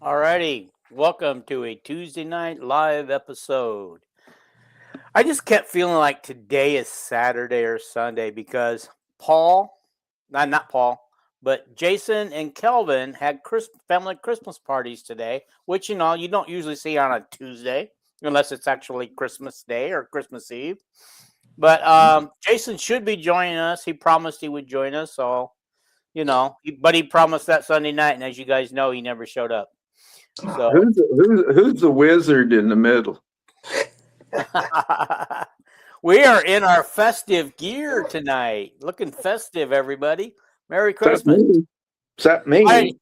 Alrighty, welcome to a Tuesday night live episode. I just kept feeling like today is Saturday or Sunday because not Paul, but Jason and Kelvin had family Christmas parties today, which you don't usually see on a Tuesday unless it's actually Christmas Day or Christmas Eve. But Jason should be joining us. He promised he would join us, so but he promised that Sunday night, and as you guys know, he never showed up. So who's the wizard in the middle? We are in our festive gear tonight. Looking festive, everybody. Merry Christmas. Except me.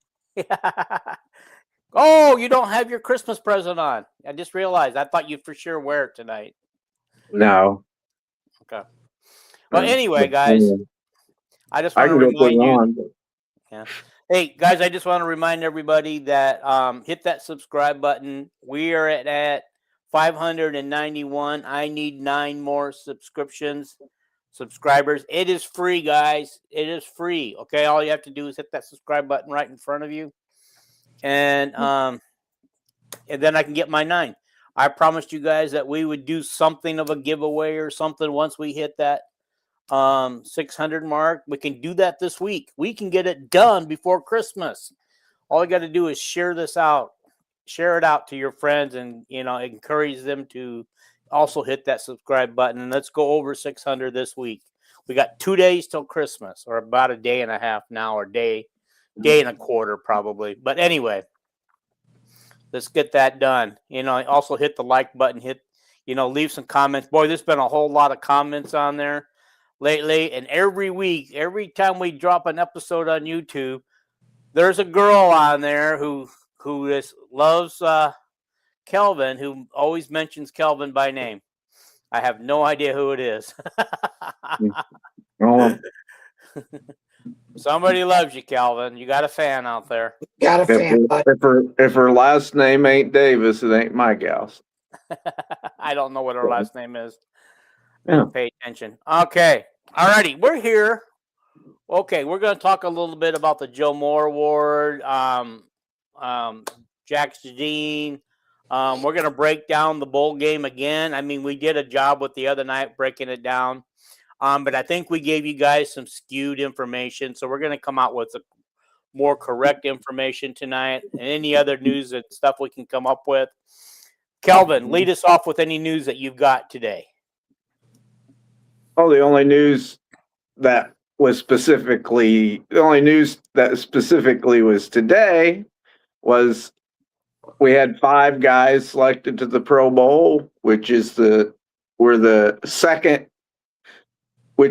Oh, you don't have your Christmas present on. I just realized. I thought you'd for sure wear it tonight. No. Okay. Well, anyway, guys, I just want to remind you. Yeah. Hey, guys, I just want to remind everybody that hit that subscribe button. We are at 591. I need 9 more subscribers. It is free, guys. It is free. Okay, all you have to do is hit that subscribe button right in front of you, and then I can get my 9. I promised you guys that we would do something of a giveaway or something once we hit that 600 mark. We can do that this week. We can get it done before Christmas. All you got to do is share it out to your friends, and encourage them to also hit that subscribe button. And let's go over 600 this week. We got 2 days till Christmas, or about a day and a half now, or day and a quarter probably. But anyway, let's get that done. Also hit the like button, leave some comments. Boy, there's been a whole lot of comments on there lately, and every week, every time we drop an episode on YouTube, there's a girl on there who loves Kelvin, who always mentions Kelvin by name. I have no idea who it is. Somebody loves you, Kelvin. You got a fan out there. Got a fan. If her last name ain't Davis, it ain't my gal's. I don't know what her last name is. Yeah. Pay attention. Okay. All righty. We're here. Okay. We're going to talk a little bit about the Joe Moore Award, Jax DeJean. We're going to break down the bowl game again. I mean, we did a job with the other night breaking it down. But I think we gave you guys some skewed information. So we're going to come out with more correct information tonight, and any other news and stuff we can come up with. Kelvin, lead us off with any news that you've got today. Oh, the only news that specifically was today was we had 5 guys selected to the Pro Bowl, which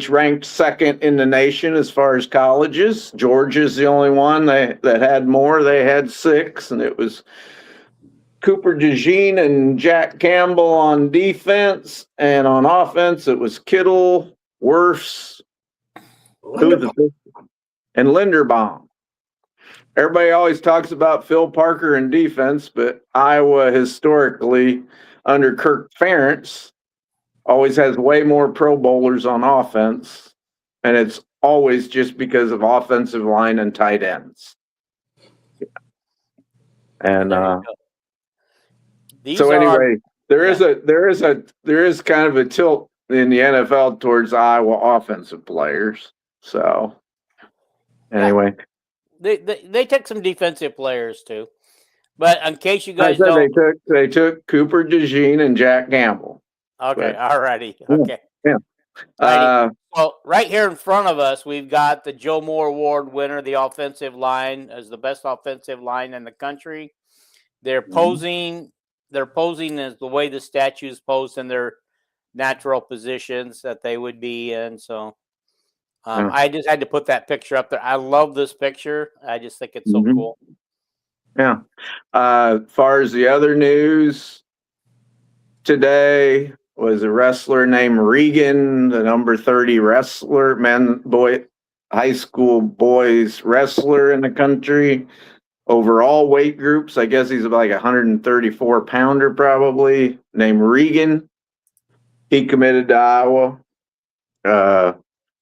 ranked second in the nation as far as colleges. Georgia's the only one that had more. They had 6, and it was Cooper DeJean and Jack Campbell on defense, and on offense it was Kittle, Wirfs, and Linderbaum. Everybody always talks about Phil Parker in defense, but Iowa historically under Kirk Ferentz always has way more Pro Bowlers on offense, and it's always just because of offensive line and tight ends. And there is kind of a tilt in the NFL towards Iowa offensive players. So anyway, they took some defensive players too. But in case you guys don't, they took Cooper DeJean and Jack Campbell. Okay, all righty. Okay. Yeah. Well, right here in front of us, we've got the Joe Moore Award winner, the offensive line, as the best offensive line in the country. They're posing. They're posing as the way the statues pose in their natural positions that they would be in. So I just had to put that picture up there. I love this picture. I just think it's so cool. Yeah. Far as the other news today was a wrestler named Regan, the number 30 wrestler, high school boys wrestler in the country. Over all weight groups, I guess he's about like 134 pounder probably, named Regan. He committed to Iowa.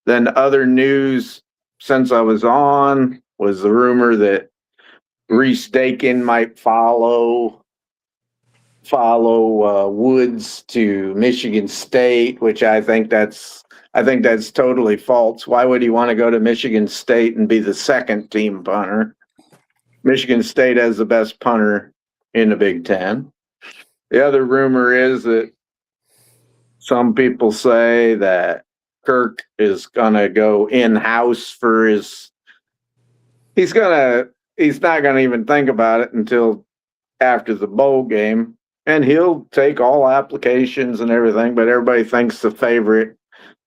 Then other news since I was on was the rumor that Reese Dakin might follow Woods to Michigan State, which I think that's totally false. Why would he want to go to Michigan State and be the second team punter? Michigan State has the best punter in the Big Ten. The other rumor is that some people say that Kirk is gonna go in-house for his. He's not gonna even think about it until after the bowl game, and he'll take all applications and everything. But everybody thinks the favorite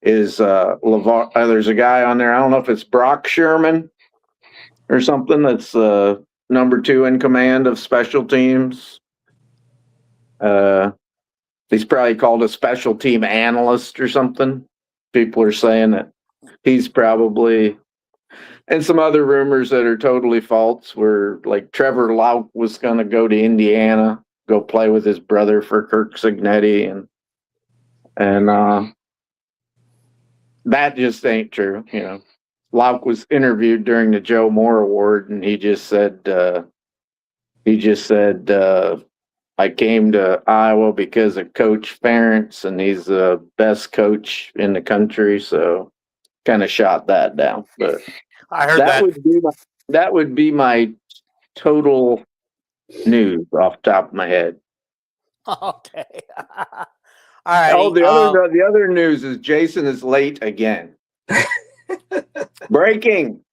is LeVar. There's a guy on there. I don't know if it's Brock Sherman or something. That's number 2 in command of special teams. He's probably called a special team analyst or something. People are saying that he's probably, and some other rumors that are totally false were like Trevor Lauk was going to go to Indiana, go play with his brother for Kirk Cignetti, and that just ain't true. You know, Lauk was interviewed during the Joe Moore Award, and he just said, I came to Iowa because of Coach Ferentz, and he's the best coach in the country. So, kind of shot that down. But I heard that. That would be my total news off the top of my head. Okay. All right. Oh, the other news is Jason is late again. Breaking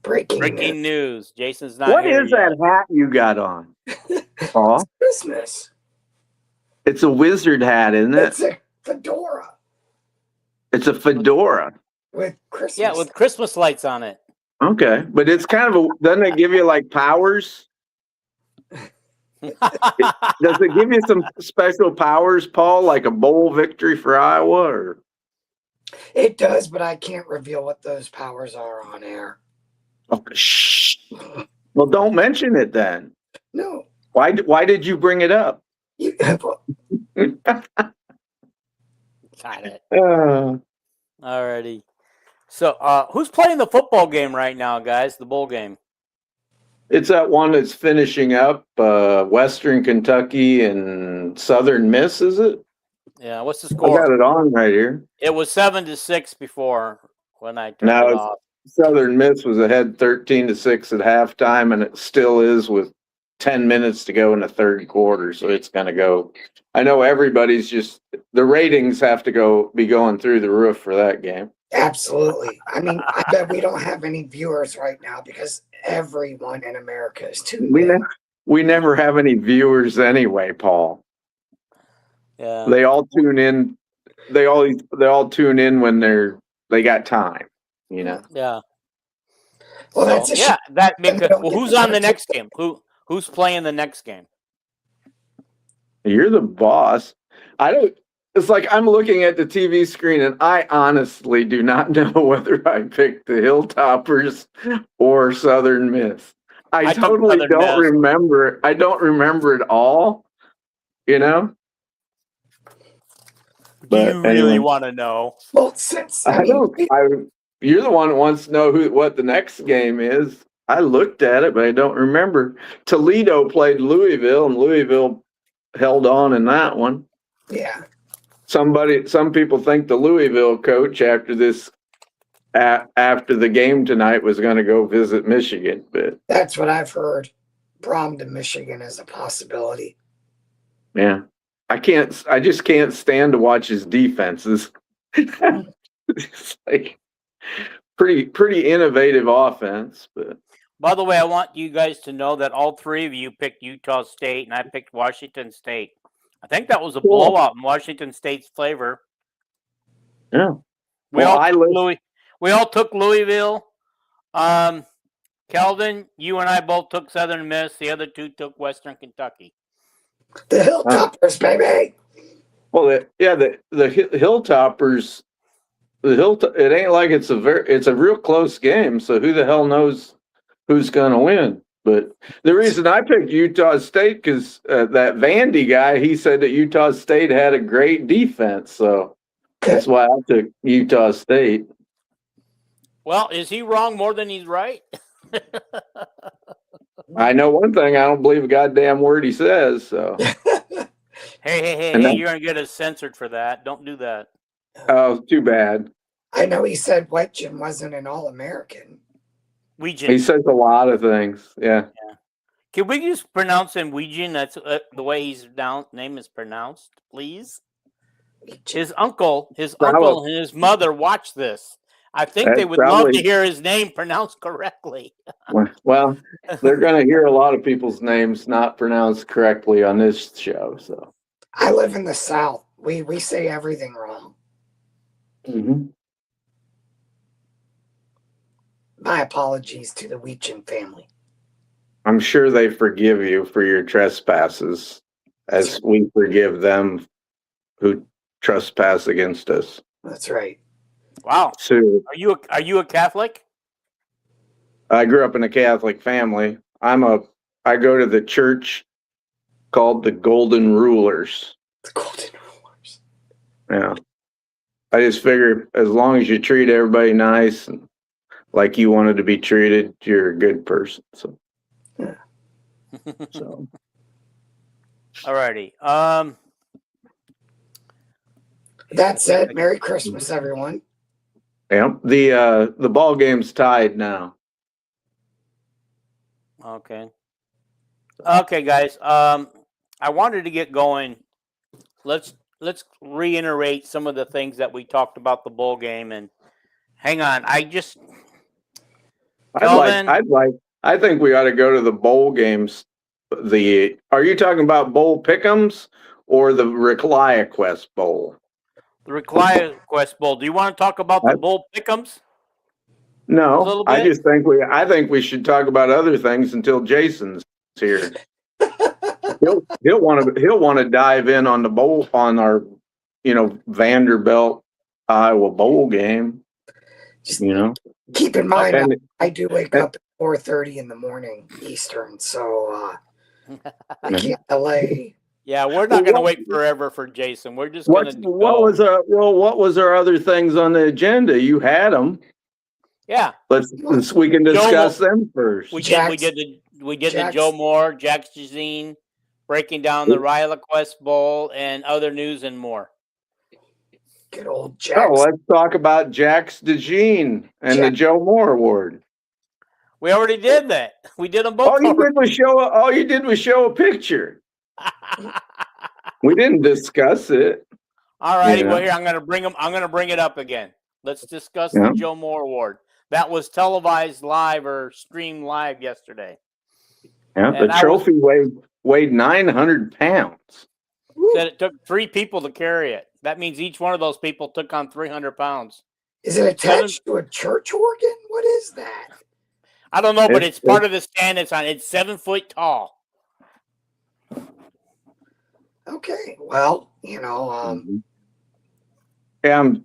news. Jason's not What here is yet. that hat you got on? Paul? Christmas. It's a wizard hat, isn't it? It's a fedora. It's a fedora. With Christmas. Yeah, with Christmas lights on it. Okay. But it's kind of doesn't it give you like powers? Does it give you some special powers, Paul, like a bowl victory for Iowa? Or? It does, but I can't reveal what those powers are on air. Okay. Shh. Well, don't mention it then. No. Why did you bring it up? Got it. Alrighty. So, who's playing the football game right now, guys? The bowl game. It's that one that's finishing up. Western Kentucky and Southern Miss, is it? Yeah. What's the score? I got it on right here. It was 7-6 before when I turned it off. Southern Miss was ahead 13-6 at halftime, and it still is with 10 minutes to go in the third quarter. So it's going to go. I know everybody's the ratings have to be going through the roof for that game. Absolutely. I mean, I bet we don't have any viewers right now because everyone in America is tuned in. We never have any viewers anyway, Paul. Yeah. They all tune in. They all tune in when they got time. You know. Yeah. Well, that's who's on the next game? Who's playing the next game? You're the boss. It's like I'm looking at the TV screen and I honestly do not know whether I picked the Hilltoppers or Southern Miss. I totally don't remember. I don't remember it all, you know? Do you really want to know? Well, you're the one that wants to know what the next game is. I looked at it, but I don't remember. Toledo played Louisville, and Louisville held on in that one. Yeah. Some people think the Louisville coach after the game tonight was going to go visit Michigan, but that's what I've heard. Prom to Michigan is a possibility. Yeah. I just can't stand to watch his defenses. It's like pretty innovative offense, but. By the way, I want you guys to know that all three of you picked Utah State, and I picked Washington State. I think that was a blowout in Washington State's favor. Yeah. We all took Louisville. Kelvin, you and I both took Southern Miss. The other two took Western Kentucky. The Hilltoppers, baby. Well, the Hilltoppers. It ain't like it's a real close game. So who the hell knows who's going to win? But the reason I picked Utah State because that Vandy guy, he said that Utah State had a great defense, so that's why I took Utah State. Well, is he wrong more than he's right? I know one thing: I don't believe a goddamn word he says. So, hey! You're gonna get us censored for that. Don't do that. Oh, too bad. I know he said Wetjen wasn't an All-American. He says a lot of things. Yeah. Can we just pronounce him Weejian? That's the way his name is pronounced, please. His uncle and his mother watch this. I think they would love to hear his name pronounced correctly. Well, they're going to hear a lot of people's names not pronounced correctly on this show. So I live in the South. We say everything wrong. Mm-hmm. My apologies to the Weechen family. I'm sure they forgive you for your trespasses, as we forgive them who trespass against us. That's right. Wow. So, are you a Catholic? I grew up in a Catholic family. I go to the church called the Golden Rulers. The Golden Rulers. Yeah. I just figure as long as you treat everybody nice and like you wanted to be treated, you're a good person. So, yeah. So. Alrighty. That said, Merry Christmas, everyone. Yeah. The ball game's tied now. Okay. Okay, guys. I wanted to get going. Let's reiterate some of the things that we talked about the bowl game. And hang on, I think we ought to go to the bowl games. Are you talking about bowl pick'ems or the Realiquest bowl? The Realiquest bowl. Do you want to talk about the bowl pick'ems? No, I think we should talk about other things until Jason's here. he'll want to dive in on the bowl on our, Vanderbilt Iowa bowl game. Just keep in mind, I do wake up at 4:30 in the morning Eastern, so I can't delay. Yeah, we're not going to wait forever for Jason. We're just going to. What was our other things on the agenda? You had them. Yeah. We can discuss them first. We did the Joe Moore, Jax DeJean, breaking down the Realiquest Bowl and other news and more. Good old Jax. Oh, let's talk about Jax DeJean and the Joe Moore Award. We already did that. We did them both. All you did was show a picture. We didn't discuss it. All righty. Well, here I'm going to bring it up again. Let's discuss the Joe Moore Award. That was televised live or streamed live yesterday. Yeah, the trophy weighed 900 pounds. Said it took 3 people to carry it. That means each one of those people took on 300 pounds. Is it attached to a church organ? What is that? I don't know, but it's part of the stand it's on. It's 7 foot tall. Okay, well, Yeah,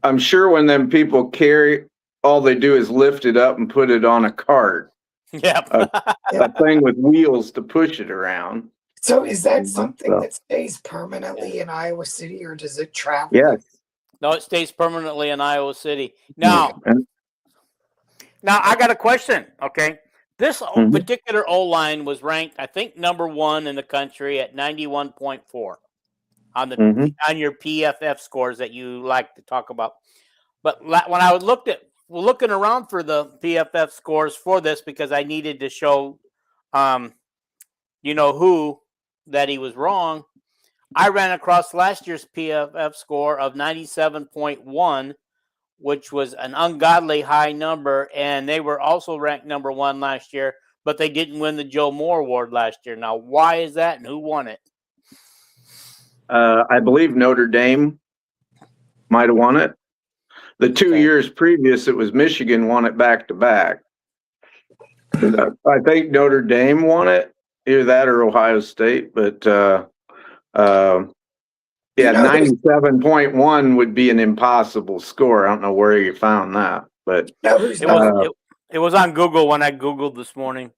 I'm sure when them people carry, all they do is lift it up and put it on a cart. Yep. A thing with wheels to push it around. So is that something that stays permanently in Iowa City, or does it travel? Yes. No, it stays permanently in Iowa City. Now I got a question, okay? This particular O-line was ranked, I think, number 1 in the country at 91.4 on your PFF scores that you like to talk about. But when I looking around for the PFF scores for this, because I needed to show, who that he was wrong, I ran across last year's PFF score of 97.1, which was an ungodly high number, and they were also ranked number 1 last year, but they didn't win the Joe Moore Award last year. Now, why is that, and who won it? I believe Notre Dame might have won it. The 2 years previous, it was Michigan won it back to back. I think Notre Dame won it, either that or Ohio State, but yeah, 97.1 would be an impossible score. I don't know where you found that, but it was on Google when I Googled this morning.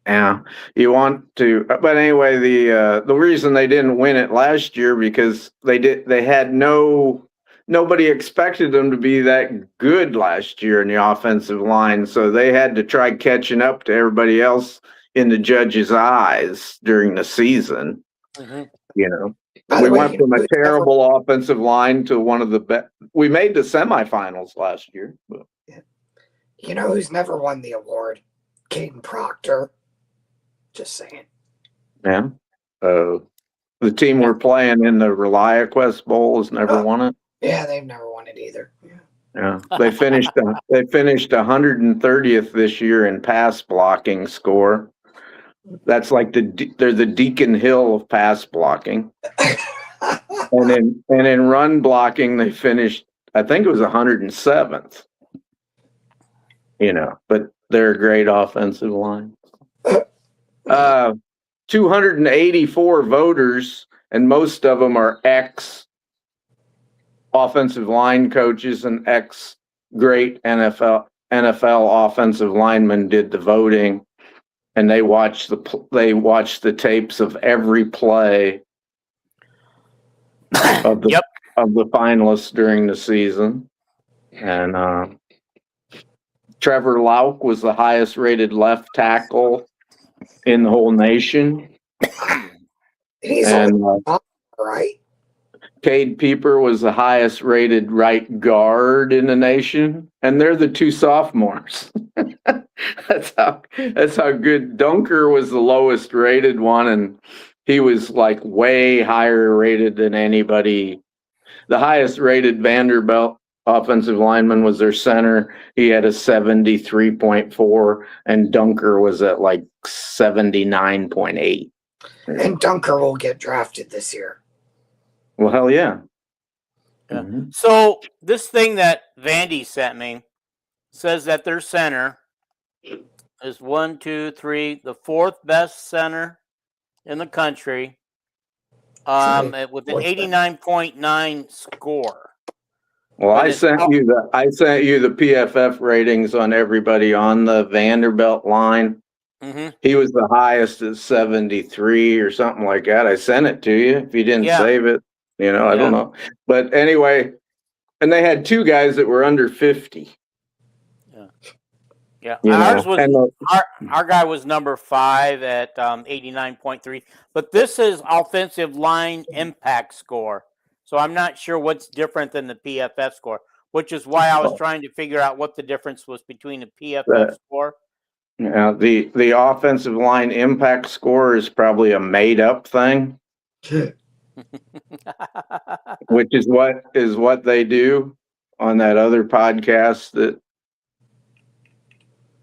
Yeah, you want to, but anyway, the reason they didn't win it last year because they had nobody expected them to be that good last year in the offensive line, so they had to try catching up to everybody else in the judges' eyes during the season. Mm-hmm. You know, we went from a terrible offensive line to one of the best. We made the semifinals last year. But. You know who's never won the award? Caden Proctor. Just saying. Yeah. The team we're playing in the Realiquest Bowl has never won it. Yeah, they've never won it either. Yeah. They finished 130th this year in pass blocking score. That's like they're the Deacon Hill of pass blocking. and in run blocking they finished, I think it was 107th. You know, but they're a great offensive line. 284 voters, and most of them are ex-offensive line coaches and ex-great NFL offensive linemen did the voting, and they watched the tapes of every play of the finalists during the season, and Trevor Lauk was the highest rated left tackle in the whole nation. He's right. Cade Pieper was the highest rated right guard in the nation, and they're the two sophomores. That's how good. Dunker was the lowest rated one, and he was like way higher rated than anybody. The highest rated Vanderbilt offensive lineman was their center. He had a 73.4, and Dunker was at like 79.8. And Dunker will get drafted this year. Well, hell yeah. Mm-hmm. So this thing that Vandy sent me says that their center is 1, 2, 3, the 4th best center in the country, with an 89.9 score. Well, I sent you the PFF ratings on everybody on the Vanderbilt line. Mm-hmm. He was the highest at 73 or something like that. I sent it to you. If you didn't save it, I don't know. But anyway, and they had 2 guys that were under 50. Yeah. Our guy was number 5 at 89.3. But this is offensive line impact score. So I'm not sure what's different than the PFF score, which is why I was trying to figure out what the difference was between the PFF score. Yeah, the offensive line impact score is probably a made up thing, which is what they do on that other podcast.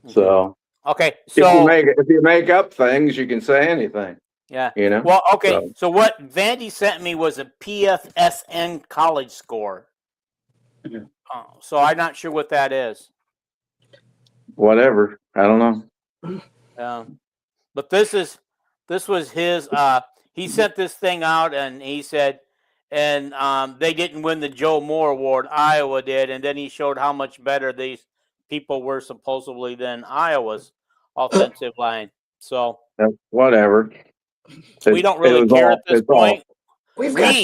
So okay, so if you make up things, you can say anything. Yeah. Well, okay. So what Vandy sent me was a PFSN college score. Yeah. So I'm not sure what that is. Whatever. I don't know. But this was his. He sent this thing out, and he said, and they didn't win the Joe Moore Award. Iowa did, and then he showed how much better these people were supposedly than Iowa's offensive line. So whatever. We don't really care at this point. We care,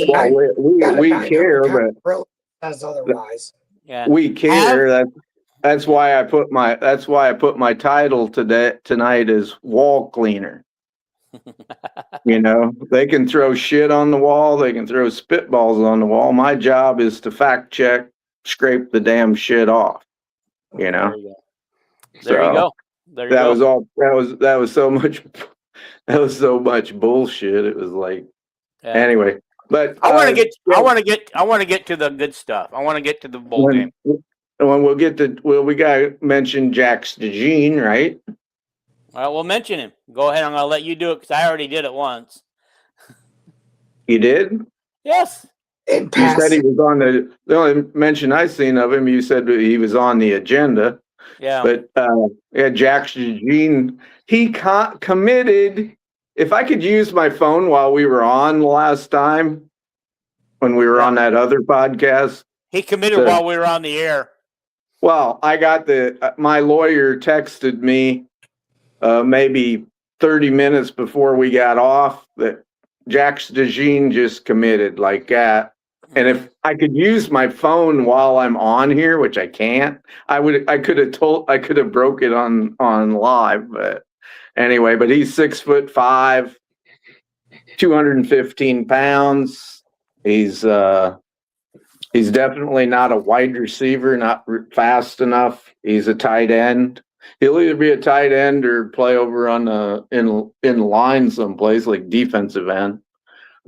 but as otherwise. Yeah. We care. That's why I put my title tonight as wall cleaner. They can throw shit on the wall, they can throw spitballs on the wall. My job is to fact check, scrape the damn shit off. There you go. That was so much bullshit. It was like Yeah. Anyway, but I want to get to the good stuff. I want to get to the bowl game. When we got to mention Jax DeJean, right? All right, we'll mention him. Go ahead. I'm going to let you do it because I already did it once. You did? Yes. You said he was on the only mention I seen of him. You said he was on the agenda. Yeah. But Jax DeJean, he committed. If I could use my phone while we were on last time, when we were on that other podcast, he committed while we were on the air. Well, I got my lawyer texted me maybe 30 minutes before we got off that Jax DeJean just committed like that. And if I could use my phone while I'm on here, which I can't, I could have broke it on live. But anyway, but he's 6'5", 215 pounds. He's definitely not a wide receiver, not fast enough. He's a tight end. He'll either be a tight end or play over on in line someplace like defensive end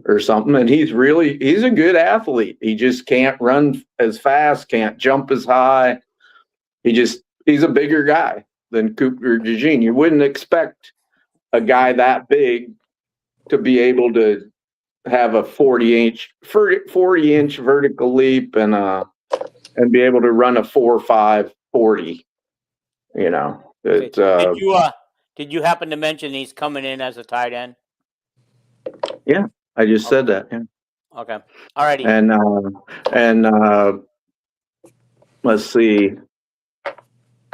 or something. And he's a good athlete. He just can't run as fast, can't jump as high. He's a bigger guy than Cooper DeJean. You wouldn't expect a guy that big to be able to have a 40-inch vertical leap and be able to run a 4.5 40. You know, did you happen to mention he's coming in as a tight end? Yeah, I just said that. Yeah. Okay. All righty. And let's see.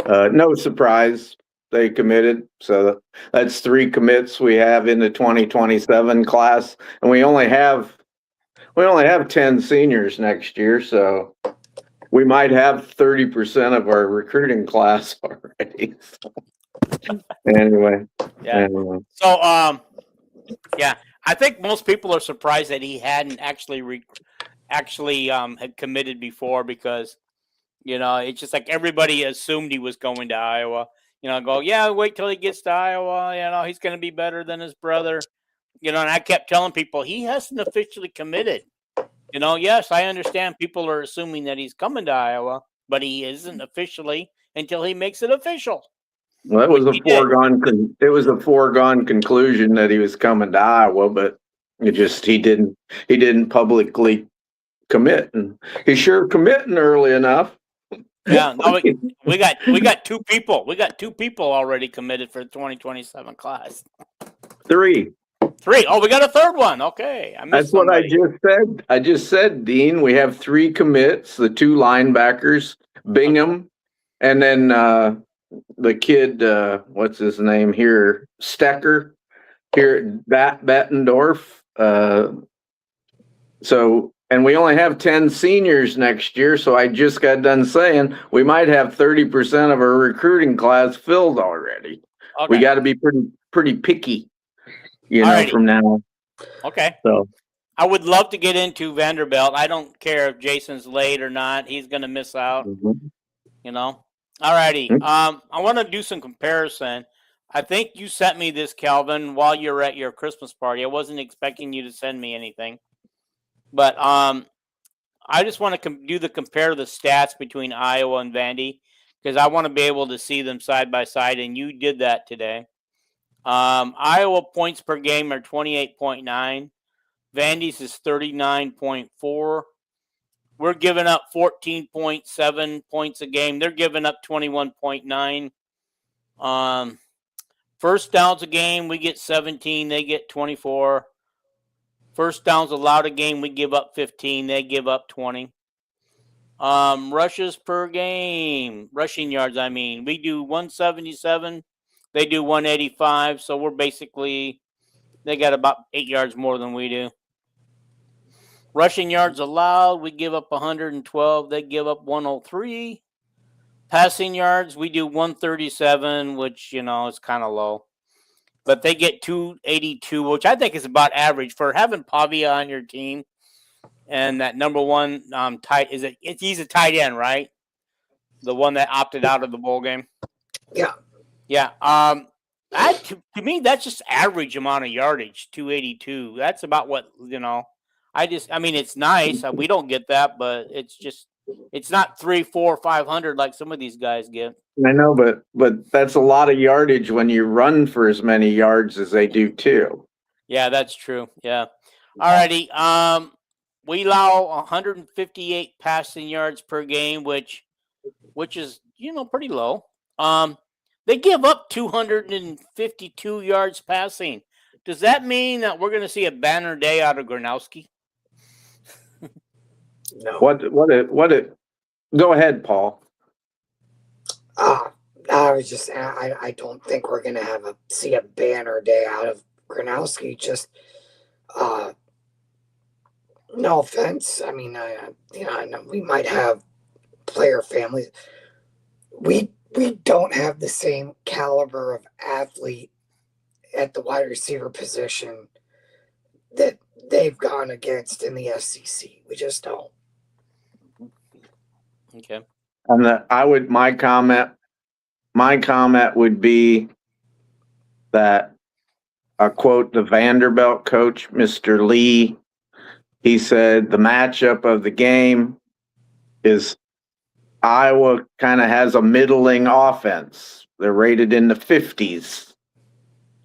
No surprise, they committed. So that's 3 commits we have in the 2027 class, and we only have 10 seniors next year. So we might have 30% of our recruiting class already. Anyway. Yeah. So yeah, I think most people are surprised that he hadn't actually had committed before because, you know, it's just like everybody assumed he was going to Iowa. You know, wait till he gets to Iowa. You know, he's going to be better than his brother. You know, and I kept telling people he hasn't officially committed. You know, yes, I understand people are assuming that he's coming to Iowa, but he isn't officially until he makes it official. Well, it was a foregone conclusion that he was coming to Iowa, but he didn't publicly commit, and he's sure committing early enough. Yeah, no, we got 2 people. We got 2 people already committed for the 2027 class. 3. Oh, we got a 3rd one. Okay, That's somebody. What I just said. I just said, Dean, we have 3 commits: the 2 linebackers, Bingham, and then the kid. What's his name here? Stecker here at Bettendorf. And we only have 10 seniors next year. So I just got done saying we might have 30% of our recruiting class filled already. Okay. We got to be pretty picky. From now. Okay. So I would love to get into Vanderbilt. I don't care if Jason's late or not. He's going to miss out. Mm-hmm. You know. All righty. Mm-hmm. I want to do some comparison. I think you sent me this, Calvin, while you were at your Christmas party. I wasn't expecting you to send me anything, but I just want to compare the stats between Iowa and Vandy because I want to be able to see them side by side, and you did that today. Iowa points per game are 28.9. Vandy's is 39.4. We're giving up 14.7 points a game. They're giving up 21.9. First downs a game, we get 17. They get 24. First downs allowed a game, we give up 15. They give up 20. Rushes per game, rushing yards, we do 177. They do 185, so they got about 8 yards more than we do. Rushing yards allowed, we give up 112. They give up 103. Passing yards, we do 137, which, is kind of low. But they get 282, which I think is about average for having Pavia on your team. And that number one he's a tight end, right? The one that opted out of the bowl game. Yeah. Yeah. To me, that's just average amount of yardage, 282. That's about what, I mean, it's nice. We don't get that, but it's not 300, 400, 500 like some of these guys get. I know, but that's a lot of yardage when you run for as many yards as they do too. Yeah, that's true. Yeah. Alrighty. We allow 158 passing yards per game, which is pretty low. They give up 252 yards passing. Does that mean that we're going to see a banner day out of Gronowski? No. Go ahead, Paul. I was just, I don't think we're going to see a banner day out of Gronowski. Just, no offense. I mean, I know we might have player families. We don't have the same caliber of athlete at the wide receiver position that they've gone against in the SEC. We just don't. Okay. And my comment would be that I quote the Vanderbilt coach, Mr. Lee. He said the matchup of the game is Iowa kind of has a middling offense. They're rated in the 50s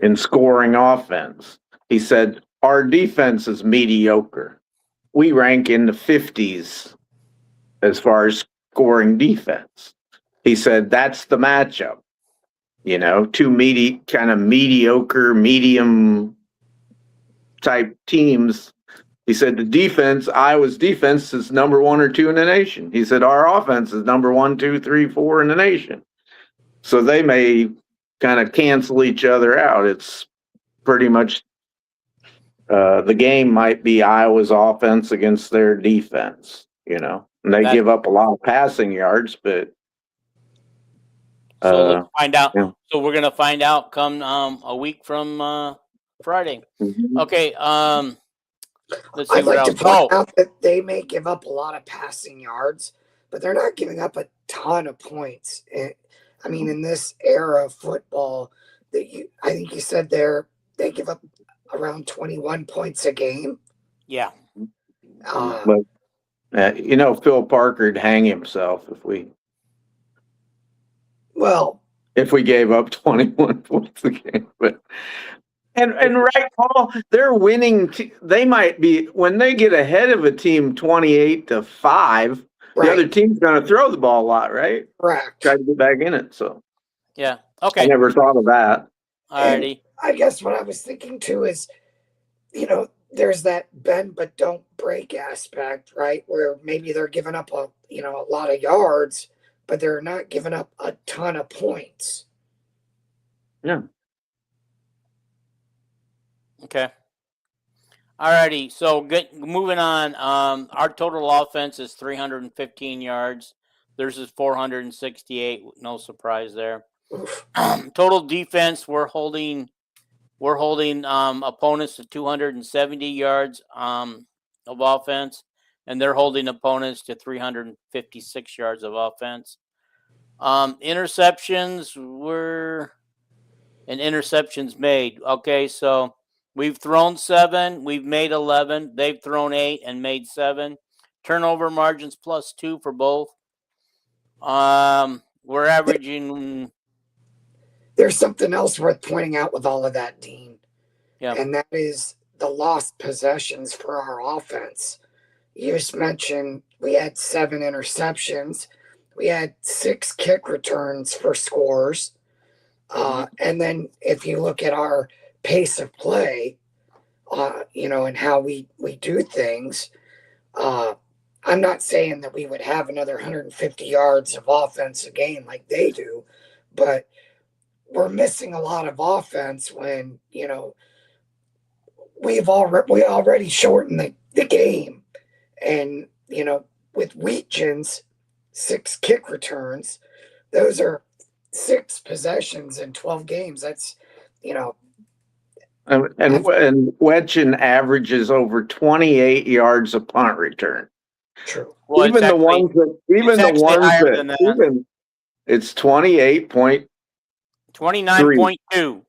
in scoring offense. He said our defense is mediocre. We rank in the 50s as far as scoring defense. He said that's the matchup. Two kind of mediocre, medium type teams. He said Iowa's defense is number 1 or 2 in the nation. He said our offense is number 1, 2, 3, 4 in the nation. So they may kind of cancel each other out. It's pretty much the game might be Iowa's offense against their defense, and they give up a lot of passing yards, but so let's find out. Yeah. So we're gonna find out come a week from Friday. Mm-hmm. Okay. Let's see. I'd like to point out that they may give up a lot of passing yards, but they're not giving up a ton of points. I mean, in this era of football, I think you said they give up around 21 points a game. Yeah. But Phil Parker'd hang himself if we gave up 21 points a game. But and right, Paul, they're winning. They might be when they get ahead of a team 28-5. Right. The other team's going to throw the ball a lot, right? Correct. Try to get back in it. So yeah, okay. I never thought of that. Alrighty. I guess what I was thinking too is, there's that bend but don't break aspect, right? Where maybe they're giving up a lot of yards, but they're not giving up a ton of points. Yeah. Okay. Alrighty. So moving on. Our total offense is 315 yards. Theirs is 468. No surprise there. Total defense, we're holding opponents to 270 yards of offense, and they're holding opponents to 356 yards of offense. Interceptions interceptions made. Okay, so we've thrown 7, we've made 11, they've thrown 8 and made 7. Turnover margins +2 for both. We're averaging. There's something else worth pointing out with all of that, Dean. Yeah. And that is the lost possessions for our offense. You just mentioned we had 7 interceptions. We had 6 kick returns for scores. And then if you look at our pace of play, and how we do things, I'm not saying that we would have another 150 yards of offense a game like they do, but we're missing a lot of offense when, we already shortened the game. And, with Wheatgen's 6 kick returns, those are 6 possessions in 12 games. That's, And Wetchen averages over 28 yards a punt return. True. Well, it's 28 point 29.2.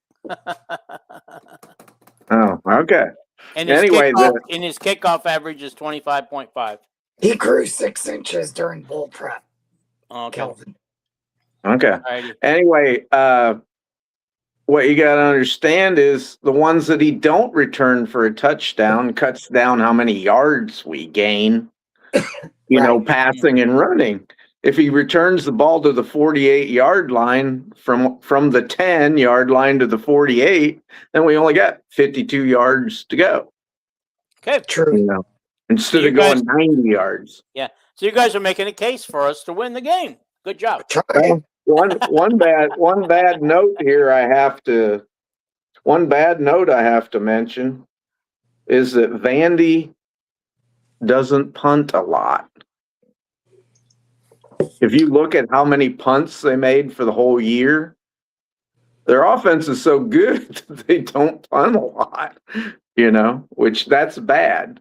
Oh, okay. And his Anyway, his kickoff average is 25.5. He grew 6 inches during bull prep. Okay. Kelvin. Okay. Alrighty. Anyway, what you got to understand is the ones that he don't return for a touchdown cuts down how many yards we gain, passing and running. If he returns the ball to the 48-yard line from the 10-yard line to the 48, then we only got 52 yards to go. Okay. True. Instead of going 90 yards. Yeah. So you guys are making a case for us to win the game. Good job. One bad note here I have to mention is that Vandy doesn't punt a lot. If you look at how many punts they made for the whole year, their offense is so good that they don't punt a lot, which that's bad,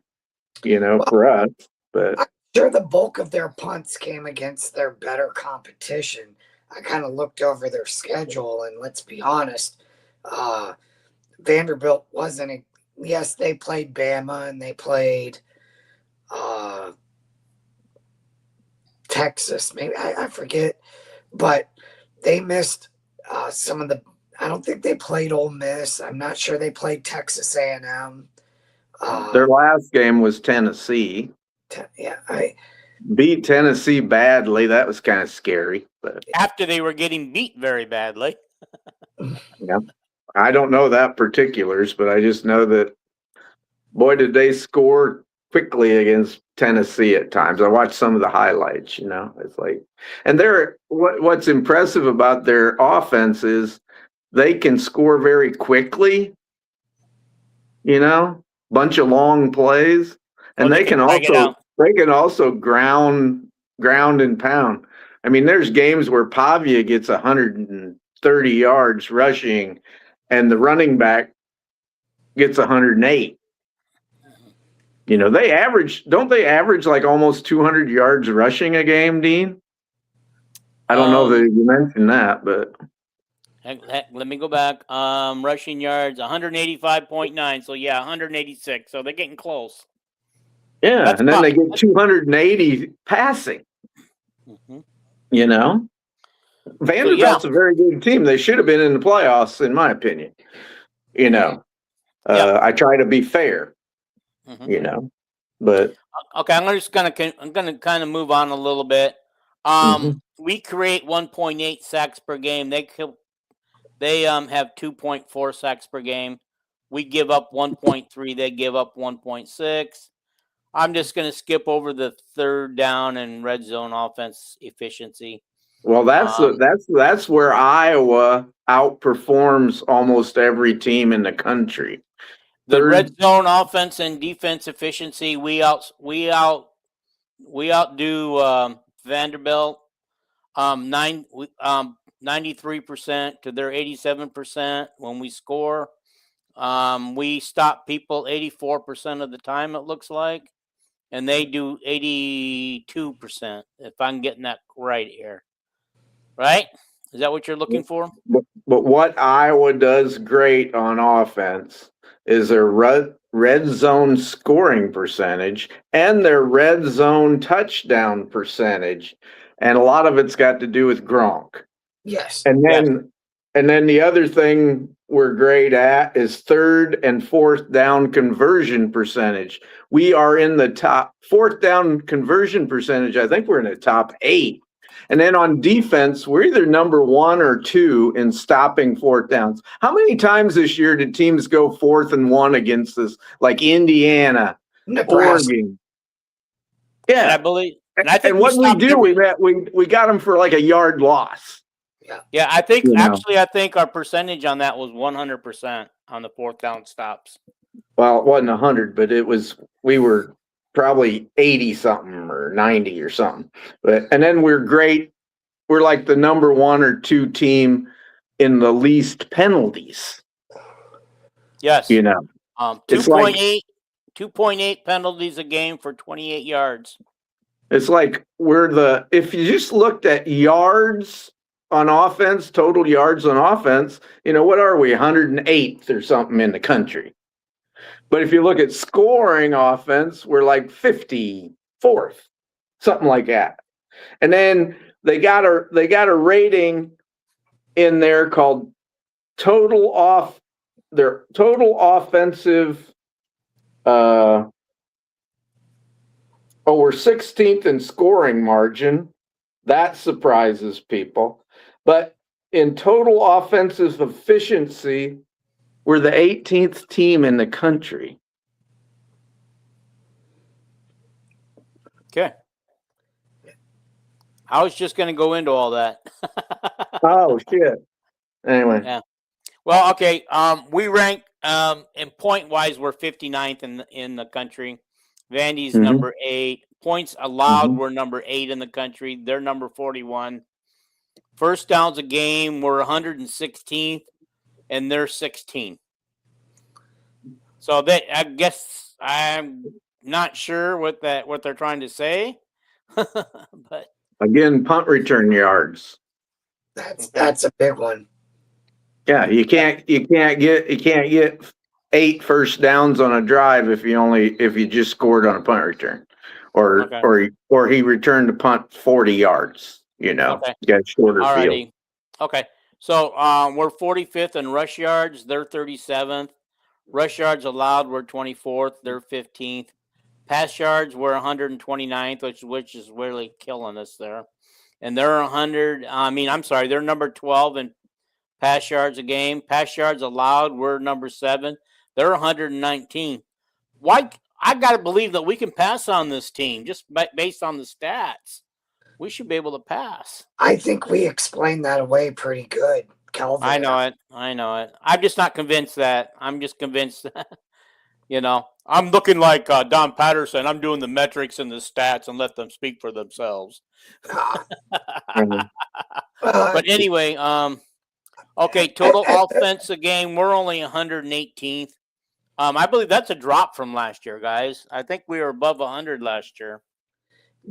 for us. But I'm sure the bulk of their punts came against their better competition. I kind of looked over their schedule, and let's be honest, Vanderbilt wasn't. Yes, they played Bama and they played Texas. Maybe I forget, but they missed some of the. I don't think they played Ole Miss. I'm not sure they played Texas A&M. Their last game was Tennessee. Beat Tennessee badly. That was kind of scary. But after they were getting beat very badly. Yeah. I don't know that particulars, but I just know that, boy, did they score quickly against Tennessee at times. I watched some of the highlights, It's like, and what's impressive about their offense is they can score very quickly, bunch of long plays, and they can also ground and pound. I mean, there's games where Pavia gets 130 yards rushing and the running back gets 108. Don't they average like almost 200 yards rushing a game, Dean? I don't know that you mentioned that, but let me go back. Rushing yards 185.9. So 186. So they're getting close. Yeah, and then they get 280 passing. Mm-hmm. Vanderbilt's a very good team. They should have been in the playoffs, in my opinion. I try to be fair. But okay, I'm gonna kind of move on a little bit. We create 1.8 sacks per game. They have 2.4 sacks per game. We give up 1.3. They give up 1.6. I'm just going to skip over the third down and red zone offense efficiency. Well, that's where Iowa outperforms almost every team in the country. The red zone offense and defense efficiency, we outdo Vanderbilt 93% to their 87% when we score. We stop people 84% of the time, it looks like, and they do 82%, if I'm getting that right here. Right? Is that what you're looking for? But what Iowa does great on offense is their red zone scoring percentage and their red zone touchdown percentage. And a lot of it's got to do with Gronk. Yes. And then the other thing we're great at is third and fourth down conversion percentage. We are in the top fourth down conversion percentage. I think we're in the top 8. And then on defense, we're either number 1 or 2 in stopping fourth downs. How many times this year did teams go 4th and 1 against us, like Indiana, Oregon? Yeah, and I believe. And what we do, we got them for like a yard loss. Yeah, I think I think our percentage on that was 100% on the fourth down stops. Well, it wasn't 100, but we were probably 80 something or 90 or something. And then we're great. We're like the number 1 or 2 team in the least penalties. Yes. 2.8 penalties a game for 28 yards. It's like if you just looked at yards on offense, total yards on offense, what are we, 108th or something in the country? But if you look at scoring offense, we're like 54th, something like that. And then they got a rating in there called their total offensive. We're 16th in scoring margin. That surprises people. But in total offensive efficiency, we're the 18th team in the country. Okay. I was just going to go into all that. Oh, shit. Anyway. Yeah. Well, okay. We rank in point wise, we're 59th in the country. Vandy's number 8. Points allowed, we're number 8 in the country. They're number 41. First downs a game, we're 116th, and they're 16. So I guess I'm not sure what they're trying to say. But again, punt return yards. That's a big one. Yeah, you can't get 8 first downs on a drive if you just scored on a punt return, or he returned to punt 40 yards. Okay. You got shorter field. Okay, so we're 45th in rush yards. They're 37th. Rush yards allowed, we're 24th. They're 15th. Pass yards, we're 129th, which is really killing us there. And they're 100. They're number 12 in pass yards a game. Pass yards allowed, we're number 7. They're 119. Why? I got to believe that we can pass on this team just based on the stats. We should be able to pass. I think we explained that away pretty good, Calvin. I know it. I'm just not convinced that. I'm just convinced that, I'm looking like Don Patterson. I'm doing the metrics and the stats and let them speak for themselves. But anyway, okay, total offense a game, we're only 118th. I believe that's a drop from last year, guys. I think we were above 100 last year.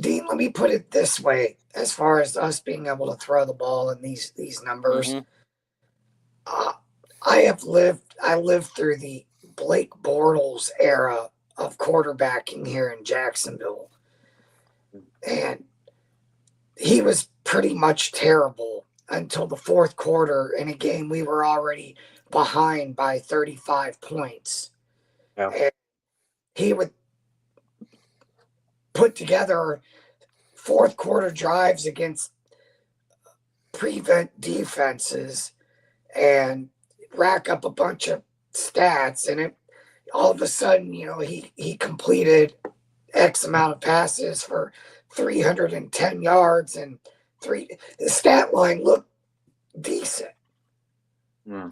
Dean, let me put it this way: as far as us being able to throw the ball in these numbers, I lived through the Blake Bortles era of quarterbacking here in Jacksonville, and he was pretty much terrible until the fourth quarter in a game we were already behind by 35 points. Yeah. And he would put together fourth quarter drives against prevent defenses and rack up a bunch of stats, and all of a sudden, he completed X amount of passes for 310 yards and the stat line looked decent.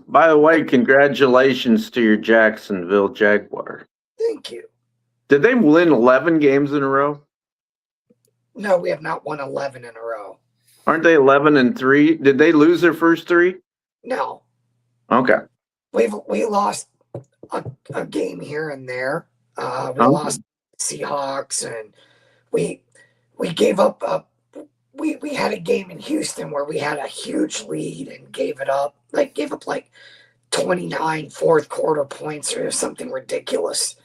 By the way, congratulations to your Jacksonville Jaguars. Thank you. Did they win 11 games in a row? No, we have not won 11 in a row. Aren't they 11-3? Did they lose their first 3? No. Okay. We lost a game here and there. We lost Seahawks, and we gave up we had a game in Houston where we had a huge lead and gave up 29 fourth quarter points or something ridiculous.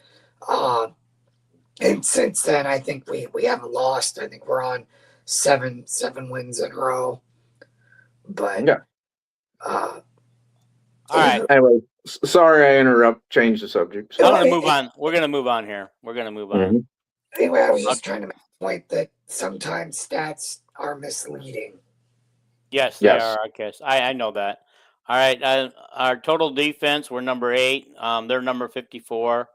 And since then, I think we haven't lost. I think we're on seven wins in a row. But yeah. All right. Anyway, sorry I interrupt. Change the subject. I'm going to move on. We're going to move on here. We're going to move on. Mm-hmm. Anyway, I was just trying to make a point that sometimes stats are misleading. Yes, they are, I guess. I know that. All right. Our total defense, we're number 8. They're number 54.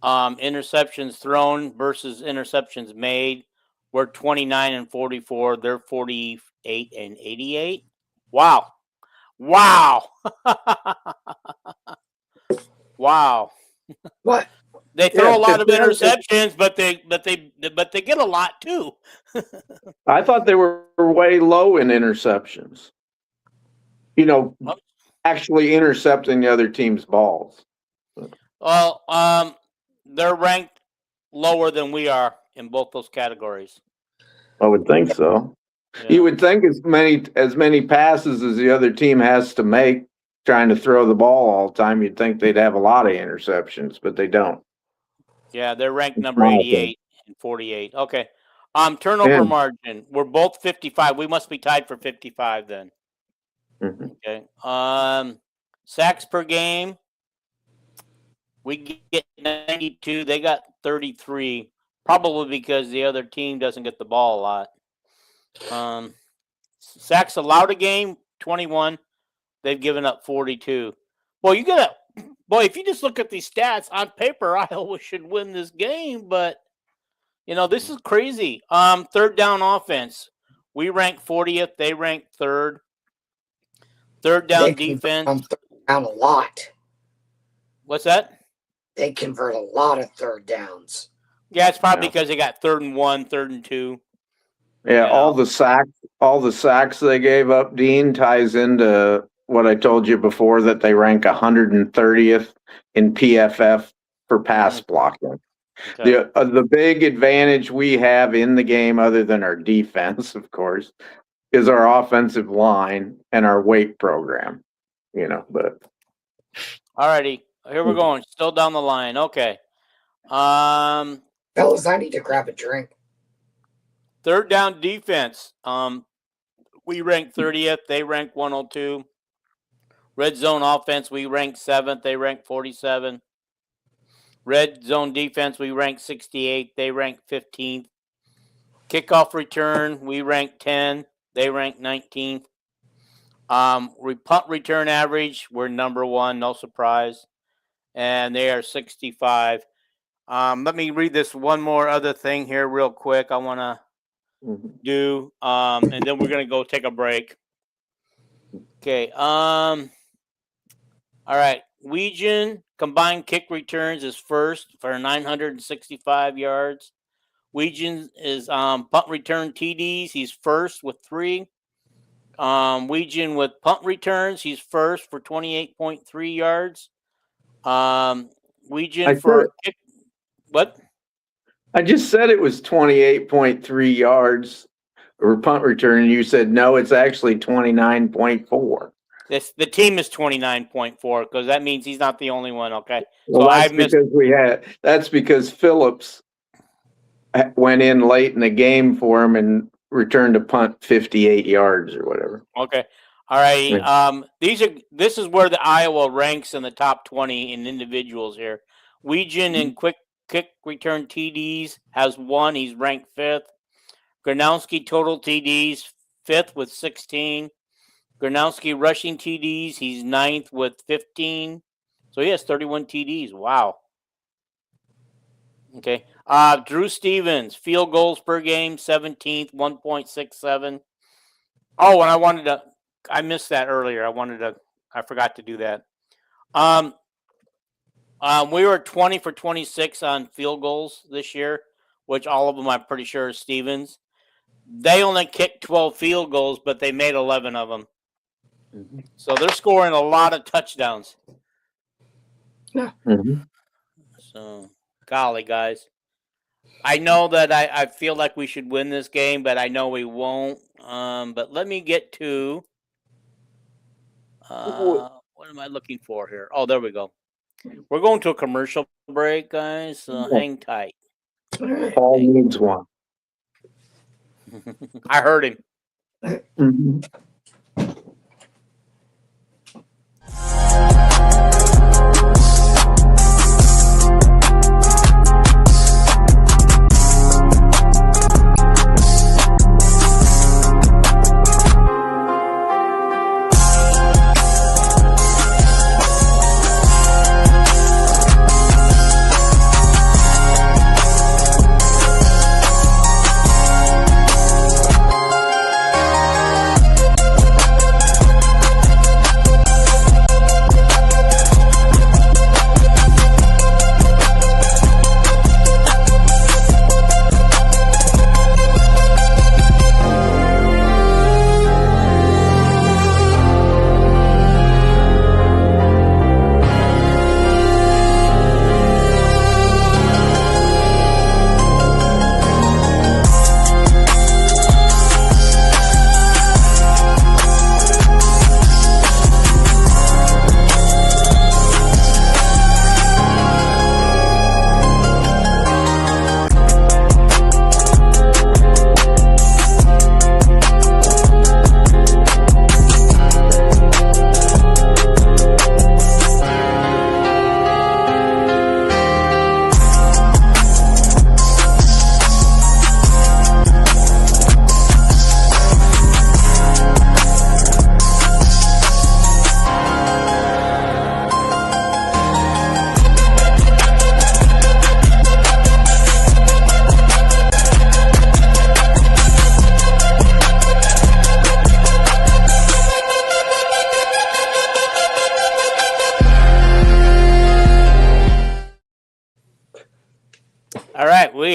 Interceptions thrown versus interceptions made, we're 29-44. They're 48-88. Wow. Wow. What? They throw a lot of interceptions, but they get a lot too. I thought they were way low in interceptions. Actually intercepting the other team's balls. Well, they're ranked lower than we are in both those categories. I would think so. Yeah. You would think as many passes as the other team has to make trying to throw the ball all the time, you'd think they'd have a lot of interceptions, but they don't. Yeah, they're ranked number 88 and 48. Okay. Turnover margin. We're both 55. We must be tied for 55 then. Mm-hmm. Okay. Sacks per game. We get 92. They got 33. Probably because the other team doesn't get the ball a lot. Sacks allowed a game, 21. They've given up 42. Well, if you just look at these stats on paper, Iowa should win this game, but this is crazy. Third down offense. We rank 40th, they rank third. Third down defense. Third down a lot. What's that? They convert a lot of third downs. Yeah, it's probably because they got 3rd and 1, 3rd and 2. Yeah, all the sacks they gave up, Dean, ties into what I told you before, that they rank 130th in PFF for pass blocking. Okay. The big advantage we have in the game, other than our defense, of course, is our offensive line and our weight program. But all righty, here we're going. Still down the line. Okay. Fellas, I need to grab a drink. Third down defense. We rank 30th. They rank 102. Red zone offense, we rank 7th. They rank 47. Red zone defense, we rank 68. They rank 15th. Kickoff return, we rank 10. They rank 19th. Punt return average, we're number 1, no surprise. And they are 65. Let me read this one more other thing here real quick I want to do. And then we're going to go take a break. Okay. All right. Weegan combined kick returns is first for 965 yards. Weegan is punt return TDs. He's first with 3. Weegan with punt returns. He's first for 28.3 yards. Weegan for kick. What? I just said it was 28.3 yards or punt return, and you said no, it's actually 29.4. The team is 29.4 because that means he's not the only one. Okay, well, that's because Phillips went in late in the game for him and returned a punt 58 yards or whatever. Okay, all right. This is where the Iowa ranks in the top 20 in individuals here. Weegan in quick kick return TDs has 1. He's ranked 5th. Gronowski total TDs 5th with 16. Gronowski rushing TDs, he's 9th with 15. So he has 31 TDs. Wow. Okay. Drew Stevens, field goals per game, 17th, 1.67. Oh, and I missed that earlier. I forgot to do that. We were 20 for 26 on field goals this year, which all of them I'm pretty sure is Stevens. They only kicked 12 field goals, but they made 11 of them. So they're scoring a lot of touchdowns. Yeah. So, golly, guys. I know that I feel like we should win this game, but I know we won't. But let me get to... what am I looking for here? Oh, there we go. We're going to a commercial break, guys. So hang tight. Paul needs one. I heard him. Mm-hmm.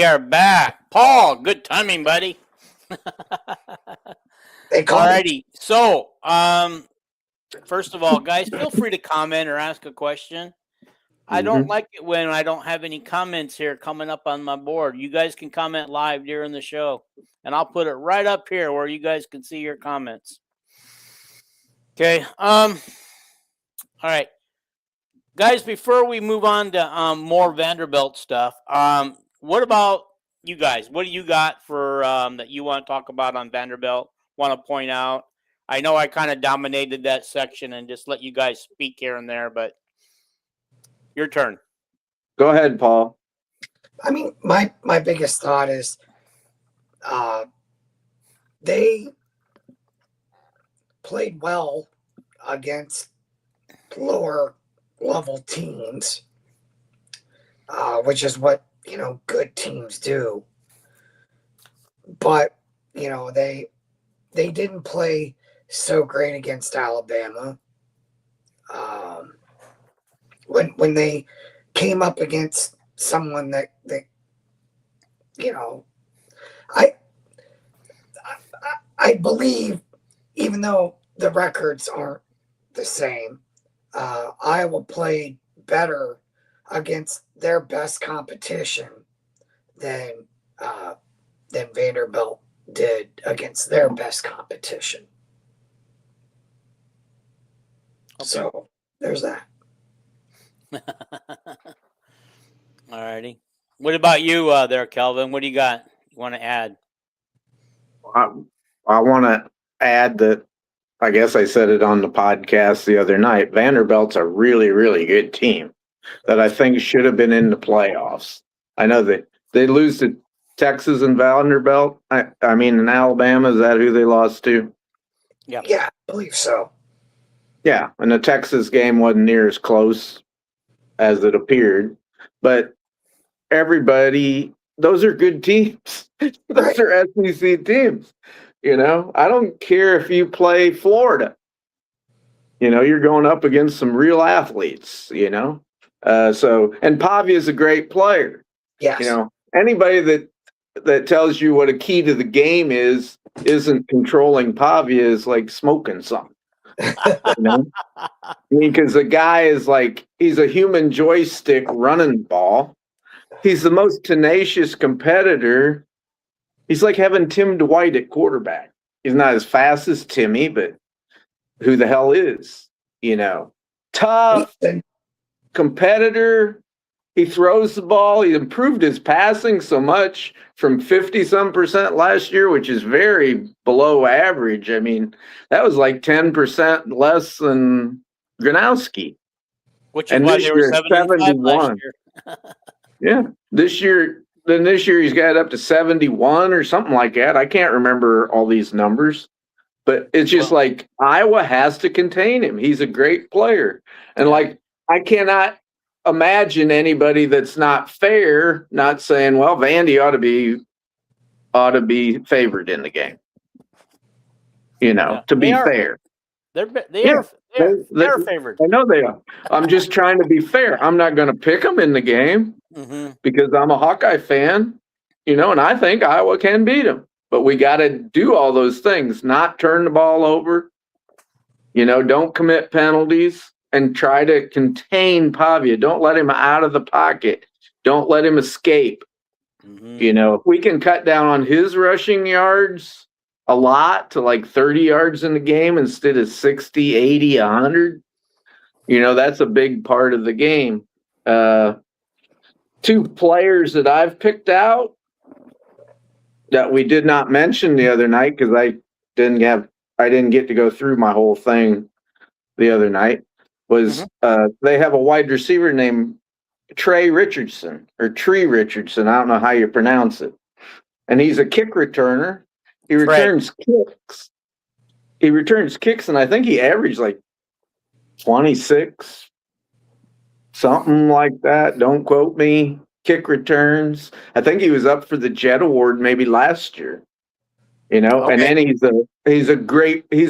are back. Paul, good timing, buddy. Alrighty. So, first of all, guys, feel free to comment or ask a question. I don't like it when I don't have any comments here coming up on my board. You guys can comment live during the show, and I'll put it right up here where you guys can see your comments. Okay. All right, guys. Before we move on to more Vanderbilt stuff, what about you guys? What do you got for that you want to talk about on Vanderbilt? Want to point out? I know I kind of dominated that section and just let you guys speak here and there, but your turn. Go ahead, Paul. I mean, my biggest thought is they played well against lower level teams, which is what, good teams do. But, they didn't play so great against Alabama. When they came up against someone that I believe, even though the records aren't the same, Iowa played better against their best competition than Vanderbilt did against their best competition. Okay. So there's that. All righty. What about you there, Kelvin? What do you got? You want to add? I want to add that, I guess I said it on the podcast the other night, Vanderbilt's a really, really good team that I think should have been in the playoffs. I know that they lose to Texas and Vanderbilt. I mean, in Alabama, is that who they lost to? Yeah, I believe so. Yeah, and the Texas game wasn't near as close as it appeared. But everybody, those are good teams. Those are SEC teams. I don't care if you play Florida. You're going up against some real athletes, So, and Pavia is a great player. Yes. Anybody that tells you what a key to the game isn't controlling Pavia is like smoking something. Because the guy is he's a human joystick running the ball. He's the most tenacious competitor. He's like having Tim Dwight at quarterback. He's not as fast as Timmy, but who the hell is? Tough competitor. He throws the ball. He improved his passing so much from 50-some% last year, which is very below average. I mean, that was like 10% less than Gronowski. Which is why they were 71 last year. Yeah. This year he's got up to 71 or something like that. I can't remember all these numbers. But it's just Iowa has to contain him. He's a great player. And I cannot imagine anybody that's not fair not saying, well, Vandy ought to be favored in the game. To be fair. They are favored. I know they are. I'm just trying to be fair. I'm not going to pick them in the game because I'm a Hawkeye fan, and I think Iowa can beat them. But we got to do all those things, not turn the ball over, don't commit penalties, and try to contain Pavia. Don't let him out of the pocket. Don't let him escape. If we can cut down on his rushing yards a lot to 30 yards in the game instead of 60, 80, 100, that's a big part of the game. Two players that I've picked out that we did not mention the other night because I didn't get to go through my whole thing the other night was they have a wide receiver named Trey Richardson or Tree Richardson. I don't know how you pronounce it. And he's a kick returner. He returns kicks. And I think he averaged 26, something like that. Don't quote me. Kick returns. I think he was up for the Jet Award maybe last year. And then he's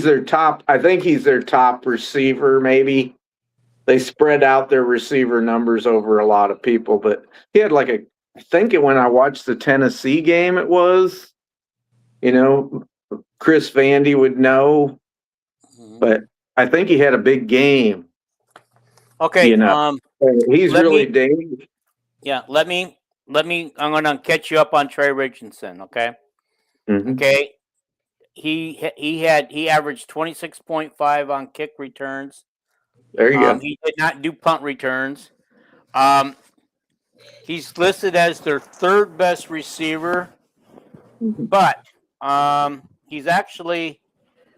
their top. I think he's their top receiver. Maybe they spread out their receiver numbers over a lot of people, but he had think when I watched the Tennessee game, it was, Chris Vandy would know, but I think he had a big game. Okay. He's really dangerous. Yeah. Let me. I'm going to catch you up on Trey Richardson. Okay. Mm-hmm. Okay. He averaged 26.5 on kick returns. There you go. He did not do punt returns. He's listed as their third best receiver, but he's actually,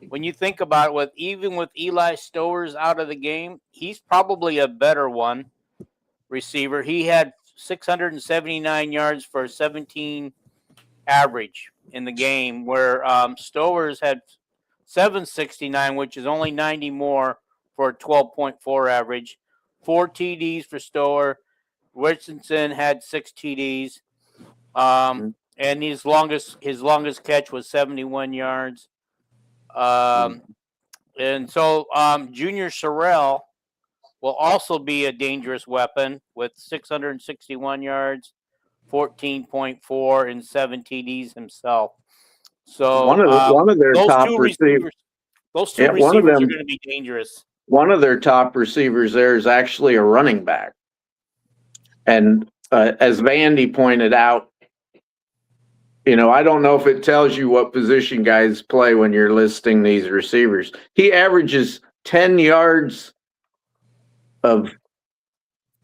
when you think about it, even with Eli Stowers out of the game, he's probably a better one receiver. He had 679 yards for a 17 average in the game, where Stowers had 769, which is only 90 more for a 12.4 average. 4 TDs for Stower. Richardson had 6 TDs. And his longest catch was 71 yards. And so Junior Sorrell will also be a dangerous weapon with 661 yards, 14.4, and 7 TDs himself. So one of their top receivers. Those two receivers are going to be dangerous. One of their top receivers there is actually a running back. And as Vandy pointed out, I don't know if it tells you what position guys play when you're listing these receivers. He averages 10 yards of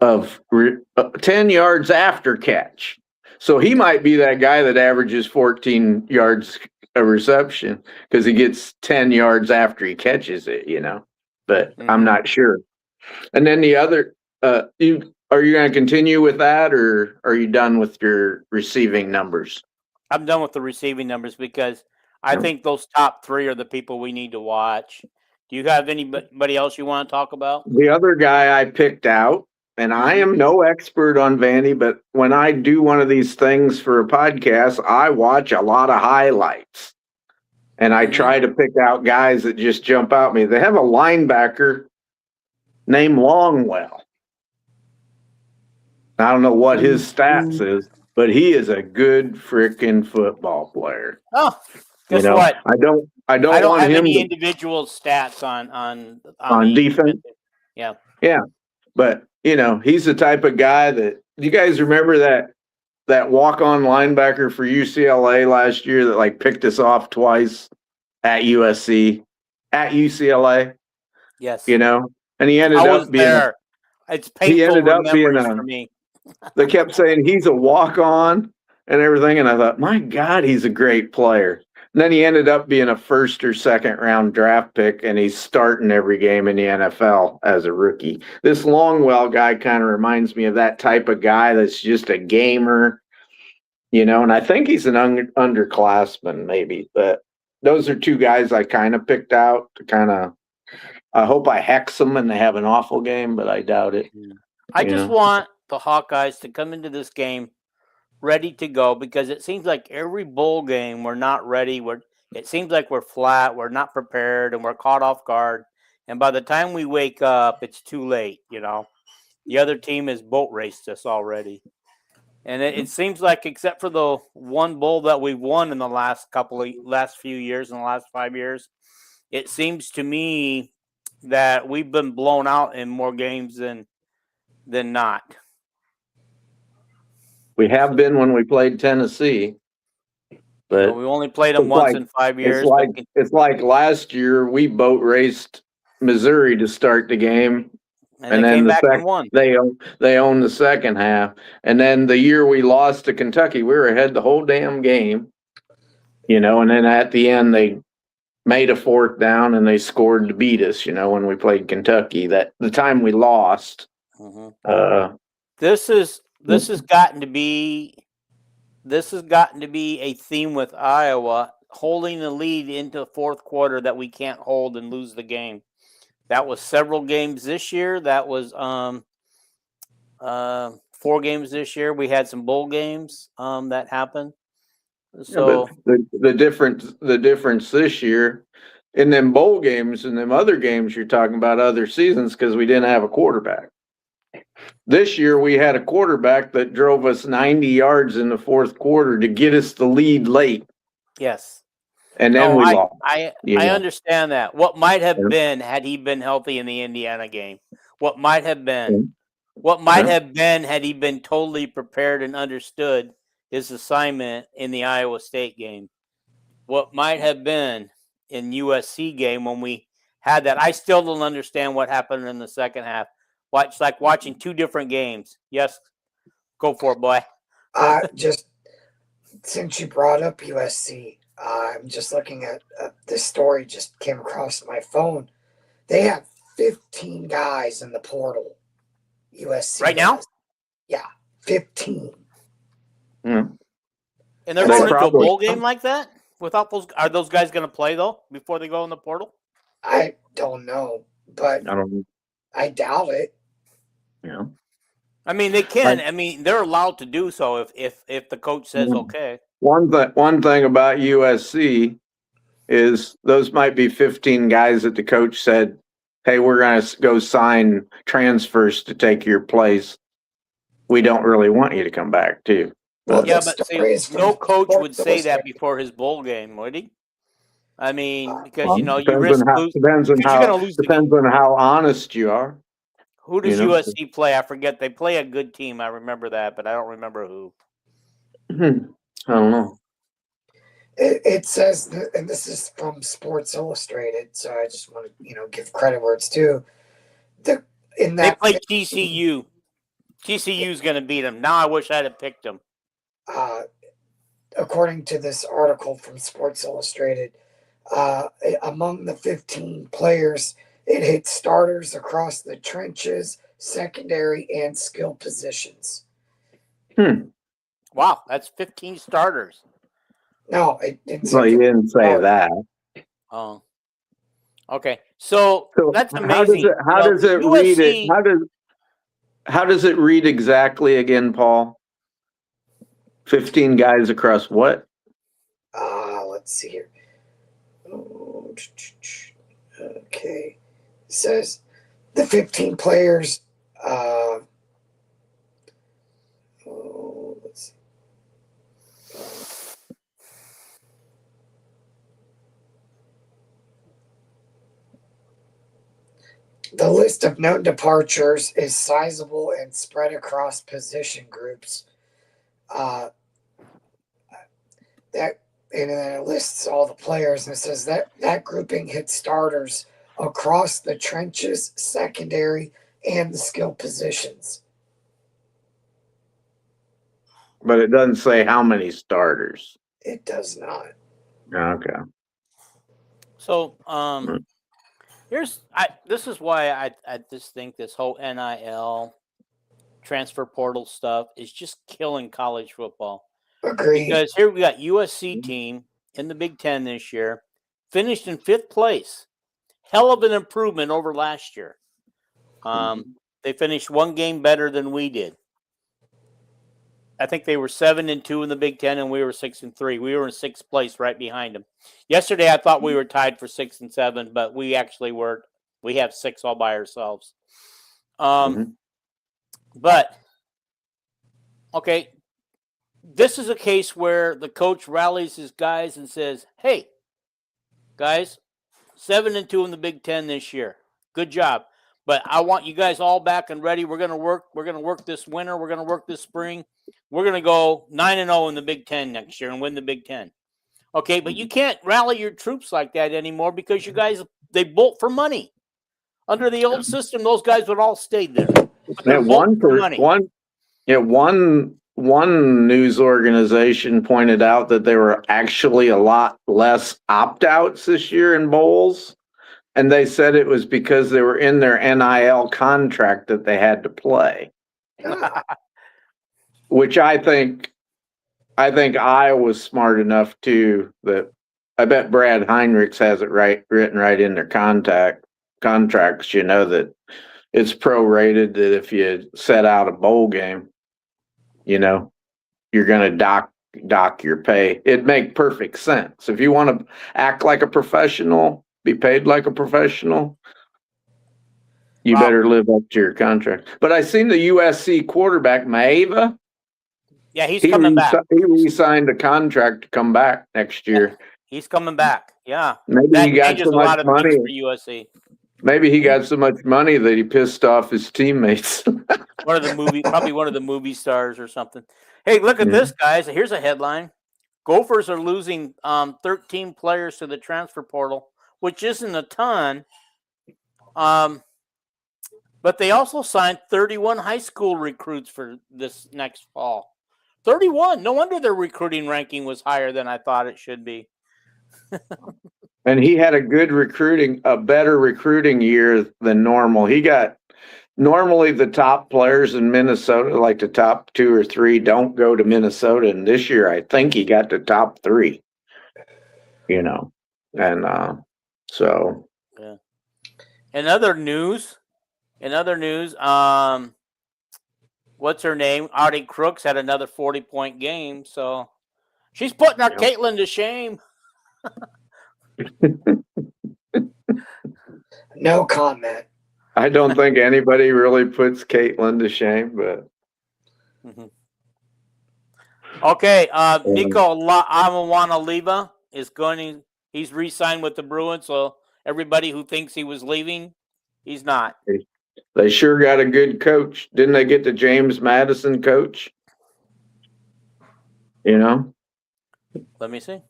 10 yards after catch. So he might be that guy that averages 14 yards a reception because he gets 10 yards after he catches it, but I'm not sure. And then the other, are you going to continue with that, or are you done with your receiving numbers? I'm done with the receiving numbers because I think those top 3 are the people we need to watch. Do you have anybody else you want to talk about? The other guy I picked out, and I am no expert on Vandy, but when I do one of these things for a podcast, I watch a lot of highlights. And I try to pick out guys that just jump out at me. They have a linebacker named Longwell. I don't know what his stats is, but he is a good freaking football player. Oh, guess what? I don't want have him any individual stats on defense. Yeah. Yeah. But, he's the type of guy that, you guys remember that walk-on linebacker for UCLA last year that picked us off twice at UCLA? Yes. And he ended up being there. It's painful memories for me. They kept saying he's a walk-on and everything, and I thought, my God, he's a great player. And then he ended up being a first or second round draft pick, and he's starting every game in the NFL as a rookie. This Longwell guy kind of reminds me of that type of guy that's just a gamer, and I think he's an underclassman maybe. But those are 2 guys I kind of picked out to I hope I hex them and they have an awful game, but I doubt it. I just want the Hawkeyes to come into this game ready to go, because it seems like every bowl game we're not ready. It seems like we're flat, we're not prepared, and we're caught off guard. And by the time we wake up, it's too late. The other team has boat raced us already. And it seems like, except for the one bowl that we've won in the last few years, in the last 5 years, it seems to me that we've been blown out in more games than not. We have been when we played Tennessee, but we only played them once in 5 years. It's like last year we boat raced Missouri to start the game, and then they owned the second half. And then the year we lost to Kentucky, we were ahead the whole damn game, and then at the end they made a 4th down and they scored to beat us. When we played Kentucky, that the time we lost. This has gotten to be a theme with Iowa, holding the lead into the 4th quarter that we can't hold and lose the game. That was several games this year. That was 4 games this year. We had some bowl games that happened. So the difference this year in them bowl games and them other games you're talking about other seasons, because we didn't have a quarterback. This year we had a quarterback that drove us 90 yards in the fourth quarter to get us the lead late. Yes. And then we lost. I understand that. What might have been had he been healthy in the Indiana game? What might have been? What might have been had he been totally prepared and understood his assignment in the Iowa State game? What might have been in USC game when we had that? I still don't understand what happened in the second half. It's like watching two different games. Yes, go for it, boy. Just since you brought up USC, I'm just looking at this story just came across my phone. They have 15 guys in the portal. USC right now? Yeah, 15. Mm. And they're going into a bowl game like that? Without those, are those guys going to play though before they go in the portal? I don't know, but I doubt it. Yeah. I mean, they can. I mean, they're allowed to do so if the coach says okay. One thing about USC is those might be 15 guys that the coach said, "Hey, we're going to go sign transfers to take your place. We don't really want you to come back, too." Well, yeah, but see, no coach would say that before his bowl game, would he? I mean, because you risk losing. Depends on how honest you are. Who does USC play? I forget. They play a good team. I remember that, but I don't remember who. I don't know. It says, and this is from Sports Illustrated, so I just want to give credit where it's due. They play TCU. TCU's going to beat them. Now I wish I'd have picked them. According to this article from Sports Illustrated, among the 15 players, it hit starters across the trenches, secondary, and skill positions. Wow, that's 15 starters. No, it didn't. Well, you didn't say that. Oh, okay. So that's amazing. How does it read? How does it read exactly again, Paul? 15 guys across what? Let's see here. Okay. It says the 15 players. Let's see. The list of known departures is sizable and spread across position groups. And then it lists all the players, and it says that grouping hit starters across the trenches, secondary, and the skill positions. But it doesn't say how many starters. It does not. Okay. So, this is why I just think this whole NIL transfer portal stuff is just killing college football. Agreed. Because here we got USC team in the Big Ten this year, finished in 5th place. Hell of an improvement over last year. They finished one game better than we did. I think they were 7-2 in the Big Ten, and we were 6-3. We were in 6th place right behind them. Yesterday, I thought we were tied for 6 and 7, but we actually were. We have 6 all by ourselves. But okay, this is a case where the coach rallies his guys and says, "Hey, guys, 7-2 in the Big Ten this year. Good job. But I want you guys all back and ready. We're going to work. We're going to work this winter. We're going to work this spring. We're going to go 9-0 in the Big Ten next year and win the Big Ten." Okay, but you can't rally your troops like that anymore because you guys, they bolt for money. Under the old system, those guys would all stay there. One news organization pointed out that there were actually a lot less opt-outs this year in bowls. And they said it was because they were in their NIL contract that they had to play. Which I think Iowa's smart enough too, that I bet Brad Heinrichs has it written right in their contracts, that it's prorated, that if you set out a bowl game, you're going to dock your pay. It'd make perfect sense. If you want to act like a professional, be paid like a professional, You better live up to your contract. But I seen the USC quarterback, Maeva. Yeah, he's coming back. He re-signed a contract to come back next year. He's coming back. Yeah. Maybe that he got changes so a lot much of money. things for USC. Maybe he got so much money that he pissed off his teammates. Probably one of the movie stars or something. Hey, look at this, guys. Here's a headline. Gophers are losing 13 players to the transfer portal, which isn't a ton. But they also signed 31 high school recruits for this next fall. 31. No wonder their recruiting ranking was higher than I thought it should be. And he had a better recruiting year than normal. He got normally the top players in Minnesota, like the top 2 or 3, don't go to Minnesota. And this year, I think he got the top 3, and so. Yeah. In other news, what's her name? Artie Crooks had another 40-point game. So she's putting our Caitlin to shame. No comment. I don't think anybody really puts Caitlin to shame, but. Okay, Nico Amawana-Leva he's re-signed with the Bruins, so everybody who thinks he was leaving, he's not. They sure got a good coach. Didn't they get the James Madison coach? Let me see.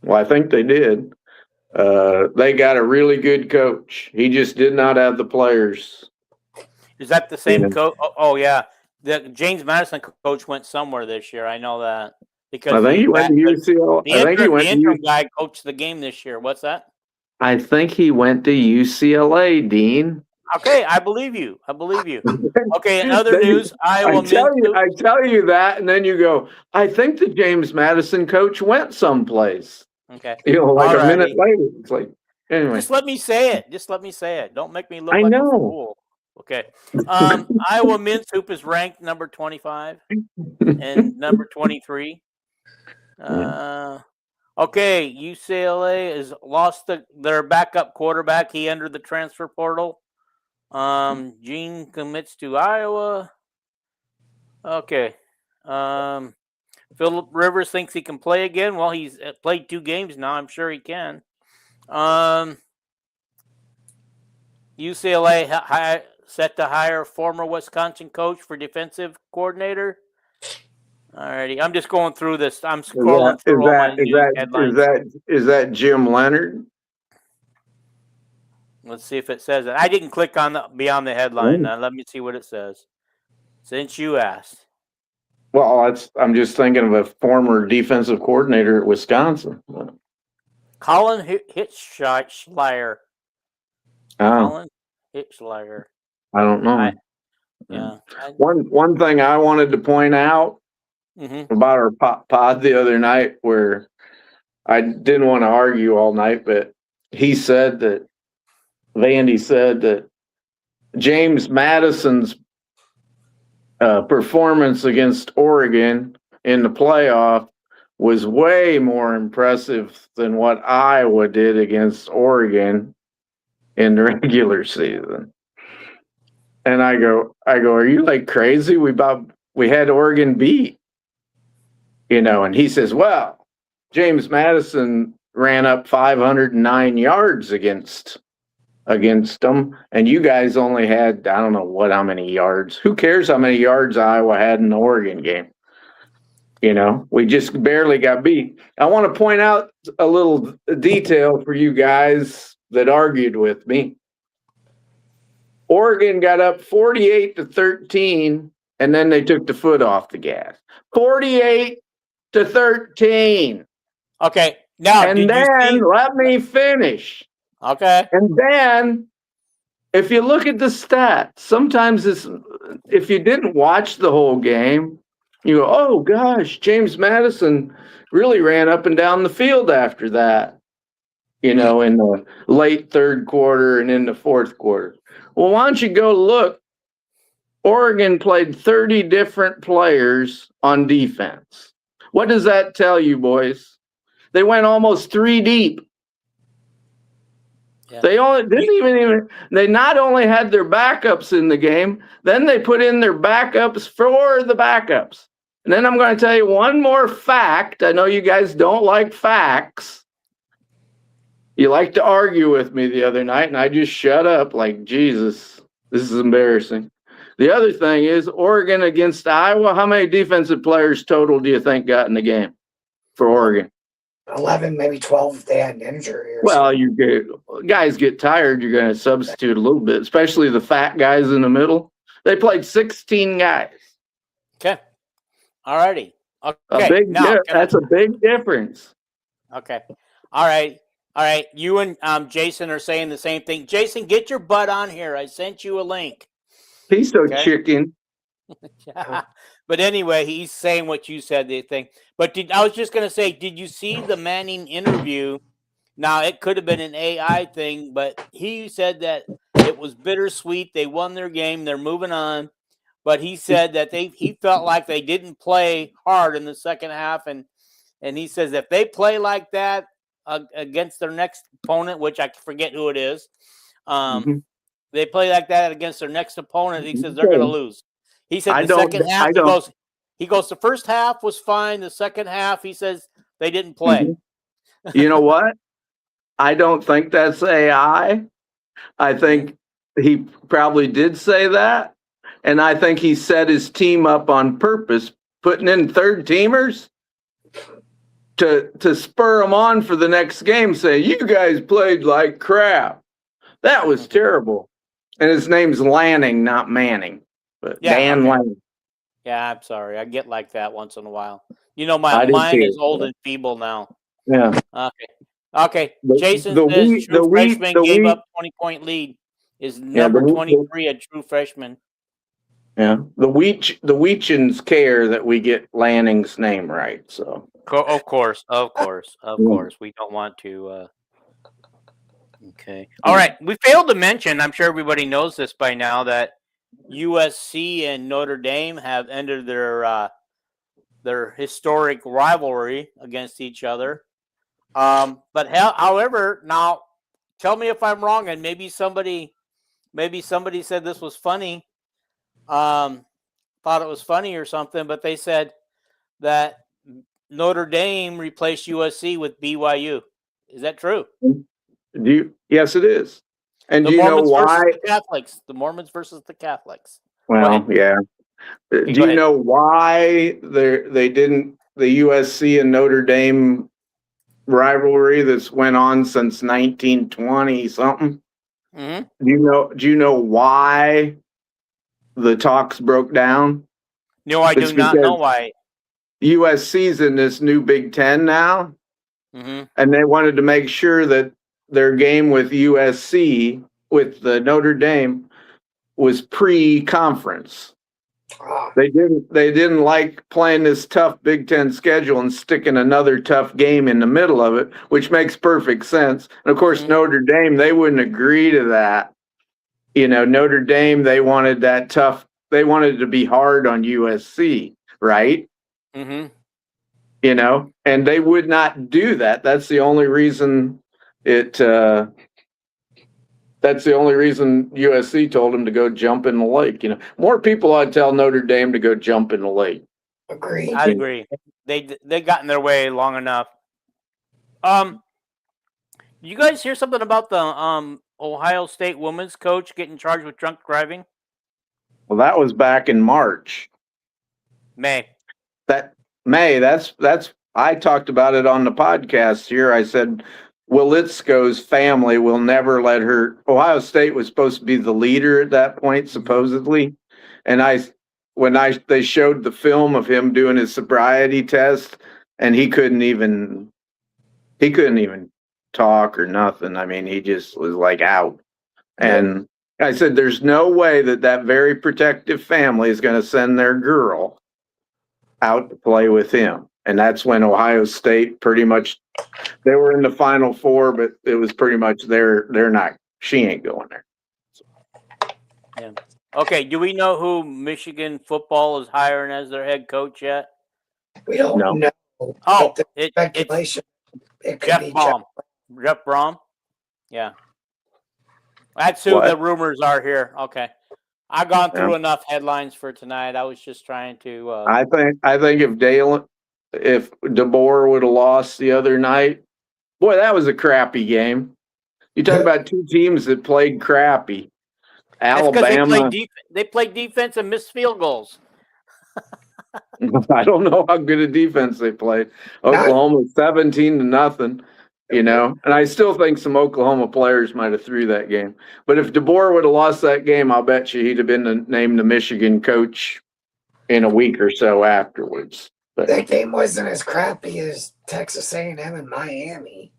Well, I think they did. They got a really good coach. He just did not have the players. Is that the same coach? Oh, yeah. The James Madison coach went somewhere this year. I know that. Because I think he went to UCLA. The interim guy coached the game this year. What's that? I think he went to UCLA, Dean. Okay, I believe you. Okay, in other news, I tell you that, and then you go, I think the James Madison coach went someplace. Okay. Like a minute later. It's like, anyway. Just let me say it. Don't make me look like a fool. Okay. Iowa men's hoop is ranked number 25 and number 23. Okay, UCLA has lost their backup quarterback. He entered the transfer portal. Gene commits to Iowa. Okay. Philip Rivers thinks he can play again. Well, he's played 2 games now. I'm sure he can. UCLA set to hire former Wisconsin coach for defensive coordinator. Alrighty, I'm just going through this. I'm scrolling through all my headlines. Is that Jim Leonard? Let's see if it says it. I didn't click on beyond the headline. Let me see what it says. Since you asked. Well, I'm just thinking of a former defensive coordinator at Wisconsin. Colin Hitchschleier. Colin Hitchschleier. I don't know. One thing I wanted to point out about our pod the other night, where I didn't want to argue all night, but Vandy said that James Madison's performance against Oregon in the playoff was way more impressive than what Iowa did against Oregon in the regular season. And I go, are you like crazy? We had Oregon beat, and he says, well, James Madison ran up 509 yards against them, and you guys only had, I don't know how many yards. Who cares how many yards Iowa had in the Oregon game? We just barely got beat. I want to point out a little detail for you guys that argued with me. Oregon got up 48-13, and then they took the foot off the gas. 48-13. Okay. Now, and then let me finish. Okay. And then, if you look at the stats, sometimes if you didn't watch the whole game, you go, oh gosh, James Madison really ran up and down the field after that, in the late third quarter and in the fourth quarter. Well, why don't you go look? Oregon played 30 different players on defense. What does that tell you, boys? They went almost 3 deep. Yeah. They they not only had their backups in the game, then they put in their backups for the backups. And then I'm going to tell you one more fact. I know you guys don't like facts. You like to argue with me the other night, and I just shut up like, Jesus, this is embarrassing. The other thing is Oregon against Iowa. How many defensive players total do you think got in the game for Oregon? 11, maybe 12 if they had an injury. Well, guys get tired. You're going to substitute a little bit, especially the fat guys in the middle. They played 16 guys. Okay. All righty. Okay. That's a big difference. Okay. All right. You and Jason are saying the same thing. Jason, get your butt on here. I sent you a link. Piece of chicken. But anyway, he's saying what you said, the thing. But I was just going to say, did you see the Manning interview? Now, it could have been an AI thing, but he said that it was bittersweet. They won their game. They're moving on. But he said that he felt like they didn't play hard in the second half. And he says if they play like that against their next opponent, which I forget who it is, they play like that against their next opponent, he says they're going to lose. He said the second half, he goes, the first half was fine. The second half, he says they didn't play. You know what? I don't think that's AI. I think he probably did say that. And I think he set his team up on purpose, putting in third teamers to spur them on for the next game, saying, you guys played like crap. That was terrible. And his name's Lanning, not Manning. But Dan Lanning. Yeah, I'm sorry. I get like that once in a while. You know, my mind is old and feeble now. Yeah. Okay. Jason says true freshman gave up 20-point lead. Is number 23 a true freshman? Yeah. The Weechins care that we get Lanning's name right. So of course. We don't want to. Okay. All right. We failed to mention, I'm sure everybody knows this by now, that USC and Notre Dame have ended their historic rivalry against each other. However, now tell me if I'm wrong, and maybe somebody said this was funny. Thought it was funny or something, but they said that Notre Dame replaced USC with BYU. Is that true? Yes, it is. And do you know why? The Mormons versus the Catholics. Well, yeah. Do you know why they didn't, the USC and Notre Dame rivalry that's went on since 1920 something? Mm-hmm. Do you know why the talks broke down? No, I do not know why. USC's in this new Big Ten now, and they wanted to make sure that their game with USC, with the Notre Dame, was pre-conference. They didn't like playing this tough Big Ten schedule and sticking another tough game in the middle of it, which makes perfect sense. And of course, Notre Dame, they wouldn't agree to that. You know, Notre Dame, they wanted that tough. They wanted to be hard on USC, right? Mm-hmm. You know, and they would not do that. That's the only reason That's the only reason USC told him to go jump in the lake. You know, more people ought to tell Notre Dame to go jump in the lake. Agree. I agree. They got in their way long enough. You guys hear something about the Ohio State women's coach getting charged with drunk driving? Well, that was back in March. May. That's I talked about it on the podcast here. I said Wilitzko's family will never let her. Ohio State was supposed to be the leader at that point, supposedly. And they showed the film of him doing his sobriety test, and he couldn't even talk or nothing. I mean, he just was like out. And I said, there's no way that very protective family is going to send their girl out to play with him. And that's when Ohio State pretty much, they were in the Final Four, but it was pretty much she ain't going there. Yeah. Okay. Do we know who Michigan football is hiring as their head coach yet? We don't know. Oh, speculation. It could be Jeff Brom. Yeah. That's who the rumors are here. Okay. I've gone through enough headlines for tonight. I was just trying to. I think if DeBoer would have lost the other night, boy, that was a crappy game. You talk about two teams that played crappy. Alabama. They played defense and missed field goals. I don't know how good a defense they played. Oklahoma 17-0, and I still think some Oklahoma players might have threw that game. But if DeBoer would have lost that game, I'll bet you he'd have been named the Michigan coach in a week or so afterwards. But that game wasn't as crappy as Texas A&M and Miami.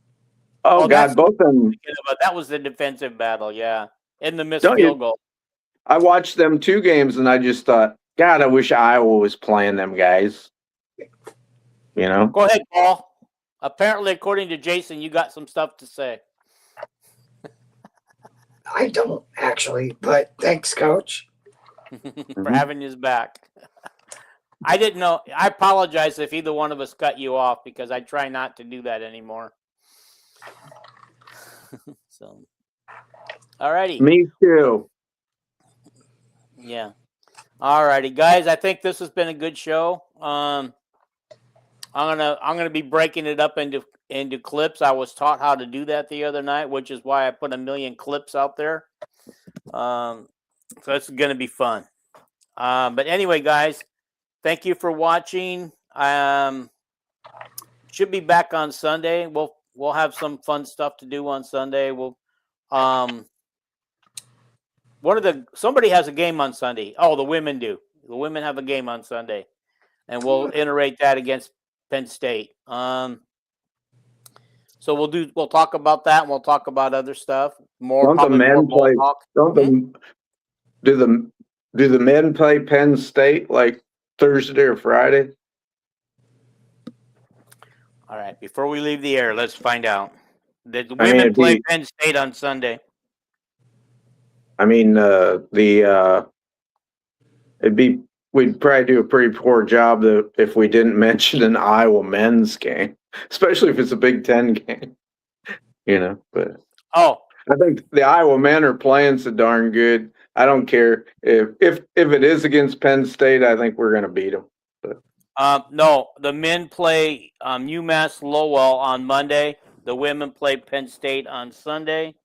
Oh, God, both of them. That was the defensive battle, yeah. In the missed field goal. I watched them 2 games, and I just thought, God, I wish Iowa was playing them guys. Go ahead, Paul. Apparently, according to Jason, you got some stuff to say. I don't, actually, but thanks, Coach. For having his back. I didn't know. I apologize if either one of us cut you off because I try not to do that anymore. So, all righty. Me too. Yeah. All righty, guys. I think this has been a good show. I'm gonna be breaking it up into clips. I was taught how to do that the other night, which is why I put 1 million clips out there. So it's gonna be fun. But anyway, guys, thank you for watching. Should be back on Sunday. We'll have some fun stuff to do on Sunday. Somebody has a game on Sunday. Oh, the women do. The women have a game on Sunday, and we'll iterate that against Penn State. So we'll talk about that, and we'll talk about other stuff. Don't the men play? Do the men play Penn State like Thursday or Friday? All right. Before we leave the air, let's find out. The women play Penn State on Sunday. I mean, we'd probably do a pretty poor job if we didn't mention an Iowa men's game, especially if it's a Big Ten game, but I think the Iowa men are playing so darn good. I don't care if it is against Penn State, I think we're going to beat them. But. No, the men play UMass Lowell on Monday. The women play Penn State on Sunday.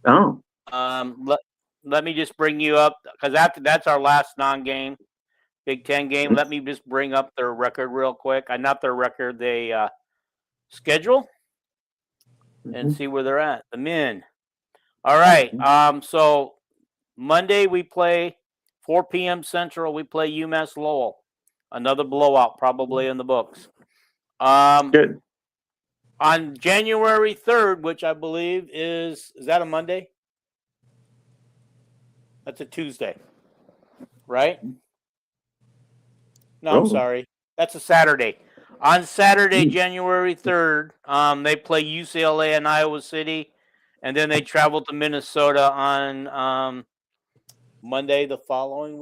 Oh. Let me just bring you up because that's our last non-game Big Ten game. Let me just bring up their record real quick. Not their record, they schedule and see where they're at. The men. All right. So Monday we play 4 p.m. Central. We play UMass Lowell. Another blowout probably in the books. Good. On January 3rd, which I believe is that a Monday? That's a Tuesday, right? No, I'm sorry. That's a Saturday. On Saturday, January 3rd, they play UCLA in Iowa City, and then they travel to Minnesota on Tuesday the following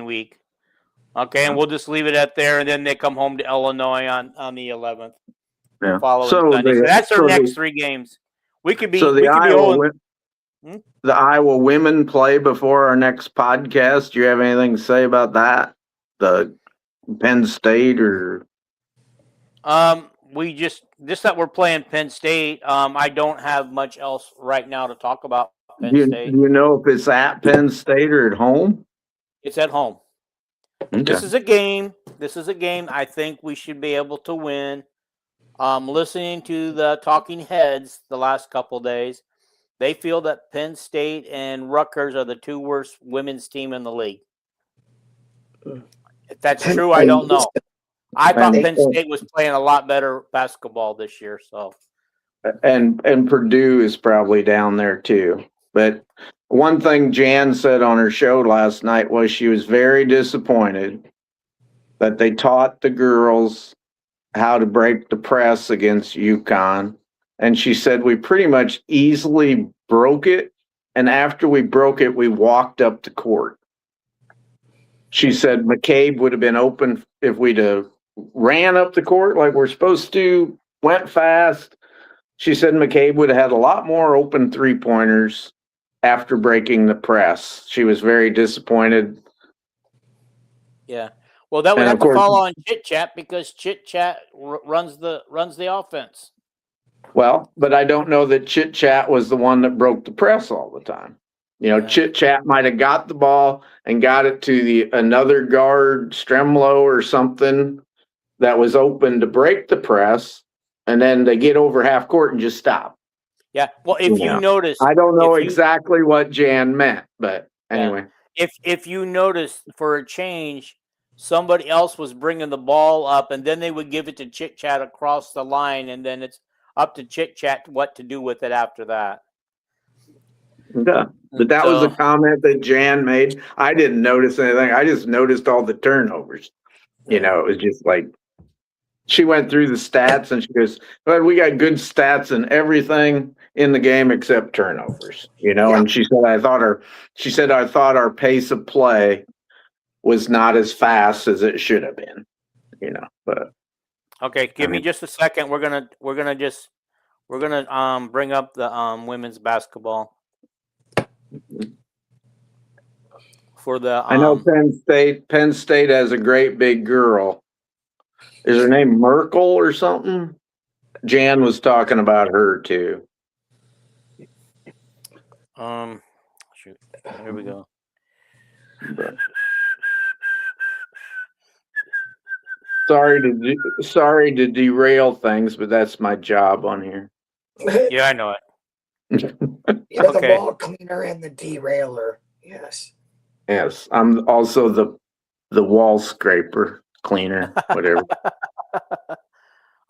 week. Okay, and we'll just leave it at there, and then they come home to Illinois on the 11th. Yeah. Sunday. So that's our next 3 games. We could be. So the Iowa women play before our next podcast. Do you have anything to say about that? The Penn State or? We just that we're playing Penn State. I don't have much else right now to talk about Penn State. Do you know if it's at Penn State or at home? It's at home. Okay. This is a game. I think we should be able to win. Listening to the talking heads the last couple of days, they feel that Penn State and Rutgers are the 2 worst women's team in the league. If that's true, I don't know. I thought Penn State was playing a lot better basketball this year. So, and Purdue is probably down there too. But one thing Jan said on her show last night was she was very disappointed that they taught the girls how to break the press against UConn. And she said we pretty much easily broke it. And after we broke it, we walked up to court. She said McCabe would have been open if we'd have ran up the court like we're supposed to, went fast. she said McCabe would have had a lot more open 3-pointers after breaking the press. She was very disappointed. Yeah. Well, that would And have of to course- fall on Chit Chat because Chit Chat runs the offense. Well, but I don't know that Chit Chat was the one that broke the press all the time. You know, Yeah. Chit Chat might have got the ball and got it to another guard, Stremlow or something, that was open to break the press, and then they get over half court and just stop. Yeah. Well, if you notice, I don't know if you- exactly what Jan meant, but anyway. if you notice, for a change, somebody else was bringing the ball up, and then they would give it to Chit Chat across the line, and then it's up to Chit Chat what to do with it after that. Yeah, but that was a comment that Jan made. I didn't notice anything. I just noticed all the turnovers. You know, it was just like she went through the stats and she goes, "But we got good stats and everything in the game except turnovers." You know, and she said, "I thought our pace of play was not as fast as it should have been." You know, but okay, give me just a second. We're gonna bring up the women's basketball for the. I know Penn State has a great big girl. Is her name Merkel or something? Jan was talking about her too. Shoot. Here we go. Sorry to derail things, but that's my job on here. Yeah, I know it. You're the ball cleaner and the derailer. Yes. Yes, I'm also the wall scraper cleaner, whatever. All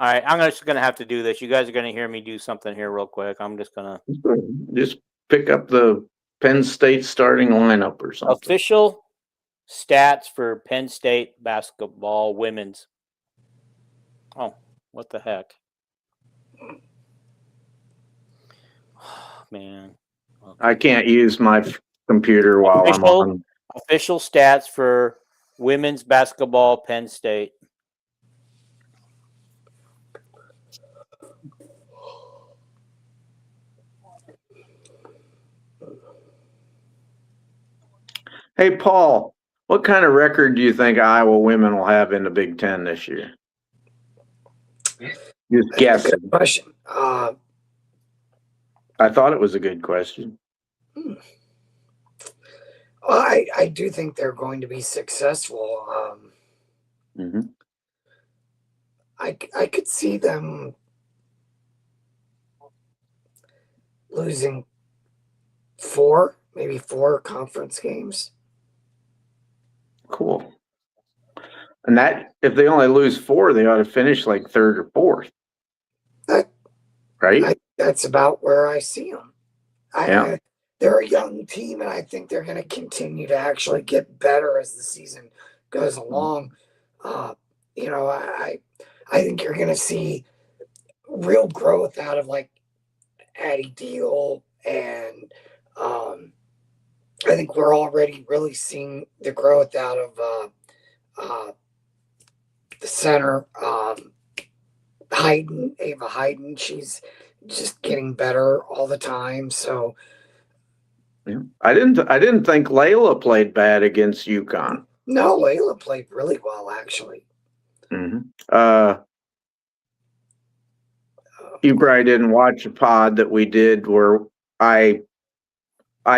right, I'm just gonna have to do this. You guys are gonna hear me do something here real quick. I'm just gonna just pick up the Penn State starting lineup or something. Official stats for Penn State basketball women's. Oh, what the heck? Oh, man. Okay. I can't use my computer while I'm on. Official stats for women's basketball Penn State. Hey, Paul, what kind of record do you think Iowa women will have in the Big Ten this year? Just guessing. Good question. I thought it was a good question. Well, I do think they're going to be successful. I could see them losing maybe four conference games. Cool. And that, if they only lose 4, they ought to finish like 3rd or 4th. Right? That's about where I see them. They're a young team, and I think they're going to continue to actually get better as the season goes along. You know, I think you're going to see real growth out of like Addie Deal, and I think we're already really seeing the growth out of the center, Ava Hayden. She's just getting better all the time. So I didn't think Layla played bad against UConn. No, Layla played really well, actually. You probably didn't watch a pod that we did where I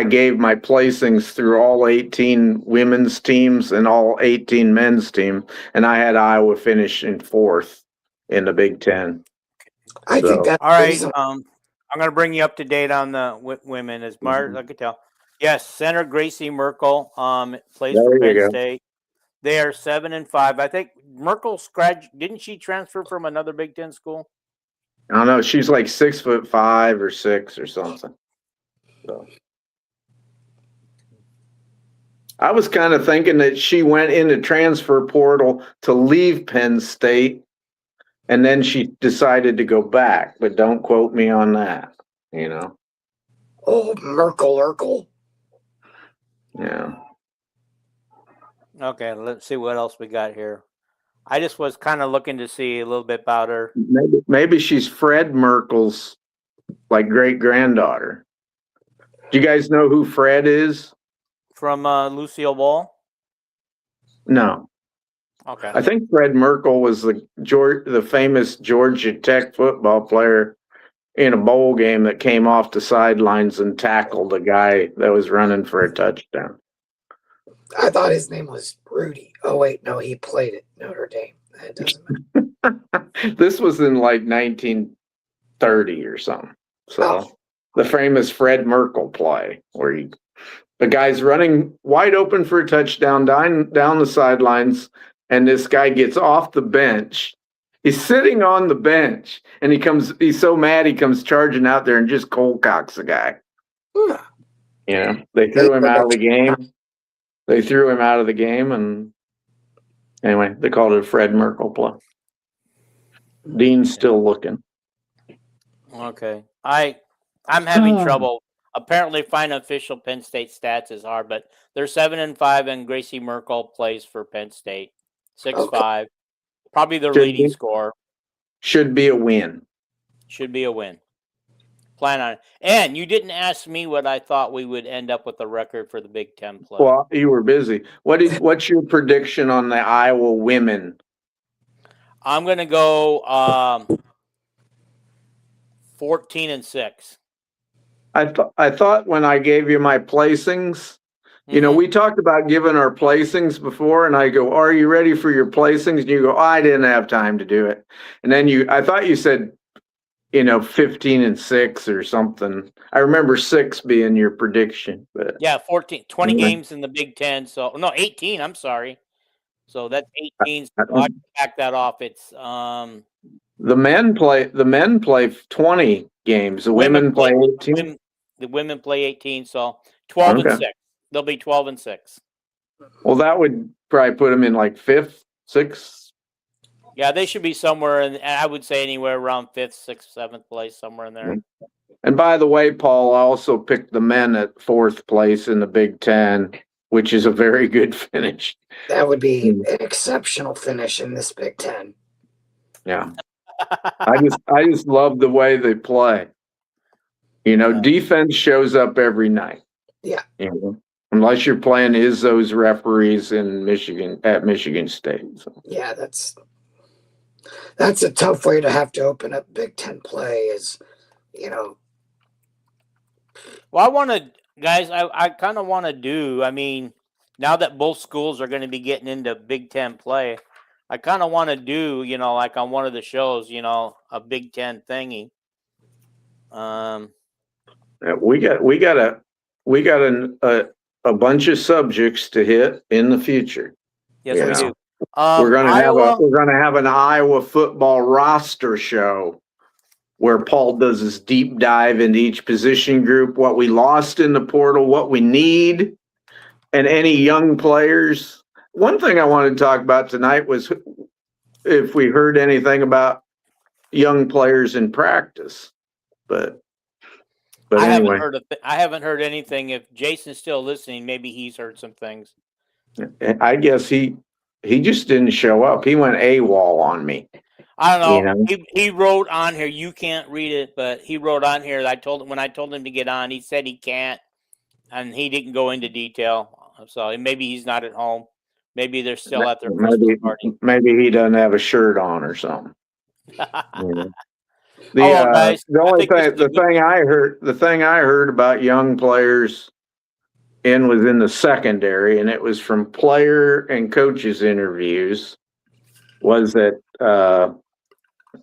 gave my placings through all 18 women's teams and all 18 men's team, and I had Iowa finish in 4th in the Big Ten. I think that's all right. I'm going to bring you up to date on the women. As Mark, I could tell. Yes, center Gracie Merkel plays for Penn State. They are 7-5. I think Merkel didn't she transfer from another Big Ten school? I don't know. She's like 6'5" or 6 or something. So I was kind of thinking that she went into transfer portal to leave Penn State, and then she decided to go back. But don't quote me on that. You know. Oh, Merkel. Yeah. Okay, let's see what else we got here. I just was kind of looking to see a little bit about her. Maybe she's Fred Merkel's like great-granddaughter. Do you guys know who Fred is? From Lucille Ball? No. Okay. I think Fred Merkle was the famous Georgia Tech football player in a bowl game that came off the sidelines and tackled a guy that was running for a touchdown. I thought his name was Rudy. Oh, wait, no, he played at Notre Dame. That doesn't matter. This was in like 1930 or something. So the famous Fred Merkle play where the guy's running wide open for a touchdown down the sidelines, and this guy gets off the bench. He's sitting on the bench, and he's so mad he comes charging out there and just cold cocks the guy. Yeah. They threw him out of the game. They threw him out of the game, and anyway, they called it a Fred Merkle play. Dean's still looking. Okay. I'm having trouble. Apparently, finding official Penn State stats is hard, but they're 7-5, and Gracie Merkle plays for Penn State. 6-5. Probably their leading scorer. Should be a win. Should be a win. Plan on it. And you didn't ask me what I thought we would end up with the record for the Big Ten play. Well, you were busy. What's your prediction on the Iowa women? I'm going to go 14-6. I thought when I gave you my placings, we talked about giving our placings before, and I go, "Are you ready for your placings?" And you go, "I didn't have time to do it." And then I thought you said, 15-6 or something. I remember 6 being your prediction, but yeah, 20 games in the Big Ten. So no, 18. I'm sorry. So that's 18. So I can back that off. It's the men play 20 games. The women play 18. The women play 18. So 12-6. They'll be 12-6. Well, that would probably put them in like 5th, 6th. Yeah, they should be somewhere, and I would say anywhere around 5th, 6th, 7th place, somewhere in there. And by the way, Paul, I also picked the men at 4th place in the Big Ten, which is a very good finish. That would be an exceptional finish in this Big Ten. Yeah, I just love the way they play. Defense shows up every night. Yeah. Unless you're playing Izzo's referees in Michigan State. So. Yeah, that's a tough way to have to open up Big Ten play is, Well, I want to, guys, I kind of want to do, now that both schools are going to be getting into Big Ten play, I kind of want to do, like on one of the shows, a Big Ten thingy. We got a bunch of subjects to hit in the future. Yes, we do. We're gonna have an Iowa football roster show where Paul does his deep dive into each position group, what we lost in the portal, what we need, and any young players. One thing I wanted to talk about tonight was if we heard anything about young players in practice, but anyway, I haven't heard anything. If Jason's still listening, maybe he's heard some things. I guess he just didn't show up. He went AWOL on me. I don't know. He wrote on here. You can't read it, but he wrote on here. When I told him to get on, he said he can't, and he didn't go into detail. So maybe he's not at home. Maybe they're still at their Christmas party. Maybe he doesn't have a shirt on or something. The thing I heard about young players was in the secondary, and it was from player and coaches interviews, was that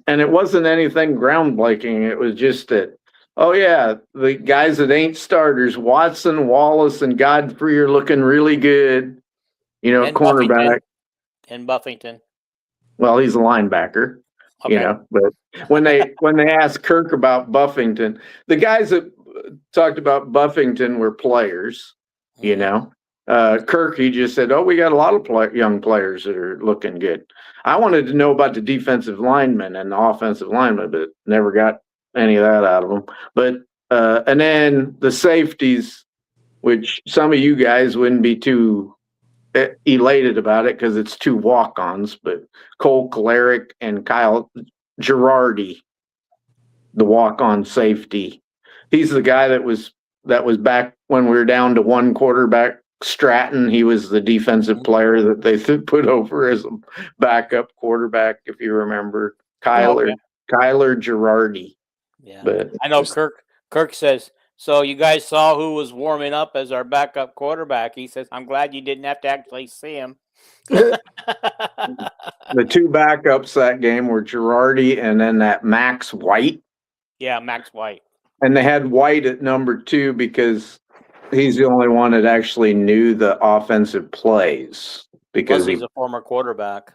and it wasn't anything groundbreaking. It was just that, the guys that ain't starters, Watson, Wallace, and Godfrey are looking really good. And cornerback. And Buffington. Well, he's a linebacker. Okay. But when they asked Kirk about Buffington, the guys that talked about Buffington were players. Kirk, he just said, "Oh, we got a lot of young players that are looking good." I wanted to know about the defensive linemen and the offensive linemen, but never got any of that out of them. But and then the safeties, which some of you guys wouldn't be too elated about it because it's 2 walk-ons, but Cole Kolarek and Kyle Girardi the walk-on safety. He's the guy that was back when we were down to one quarterback. Stratton, he was the defensive player that they put over as a backup quarterback, if you remember. Kyler Girardi. Yeah, but I know. Kirk says, so you guys saw who was warming up as our backup quarterback. He says, I'm glad you didn't have to actually see him. The two backups that game were Girardi and then that Max White. Yeah, Max White. And they had White at number 2 because he's the only one that actually knew the offensive plays. Because he's a former quarterback.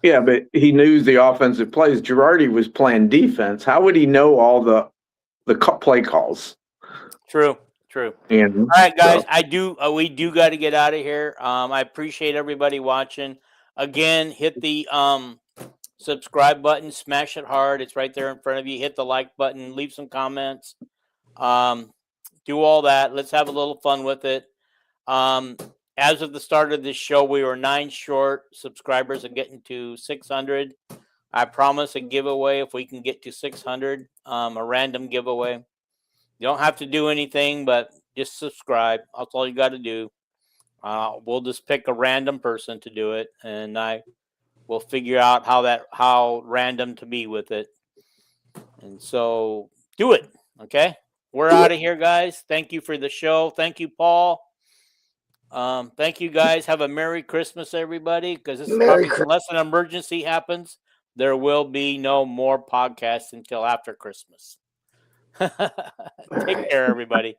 Yeah, but he knew the offensive plays. Girardi was playing defense. How would he know all the play calls? True. And all right, guys, we do got to get out of here. I appreciate everybody watching. Again, hit the subscribe button, smash it hard. It's right there in front of you. Hit the like button, leave some comments. Do all that. Let's have a little fun with it. As of the start of this show, we were 9 short subscribers of getting to 600. I promise a giveaway if we can get to 600, a random giveaway. You don't have to do anything, but just subscribe. That's all you got to do. We'll just pick a random person to do it, and I will figure out how random to be with it. And so do it, okay? We're out of here, guys. Thank you for the show. Thank you, Paul. Thank you, guys. Have a Merry Christmas, everybody, because this is probably unless an emergency happens, there will be no more podcasts until after Christmas. Take care, everybody.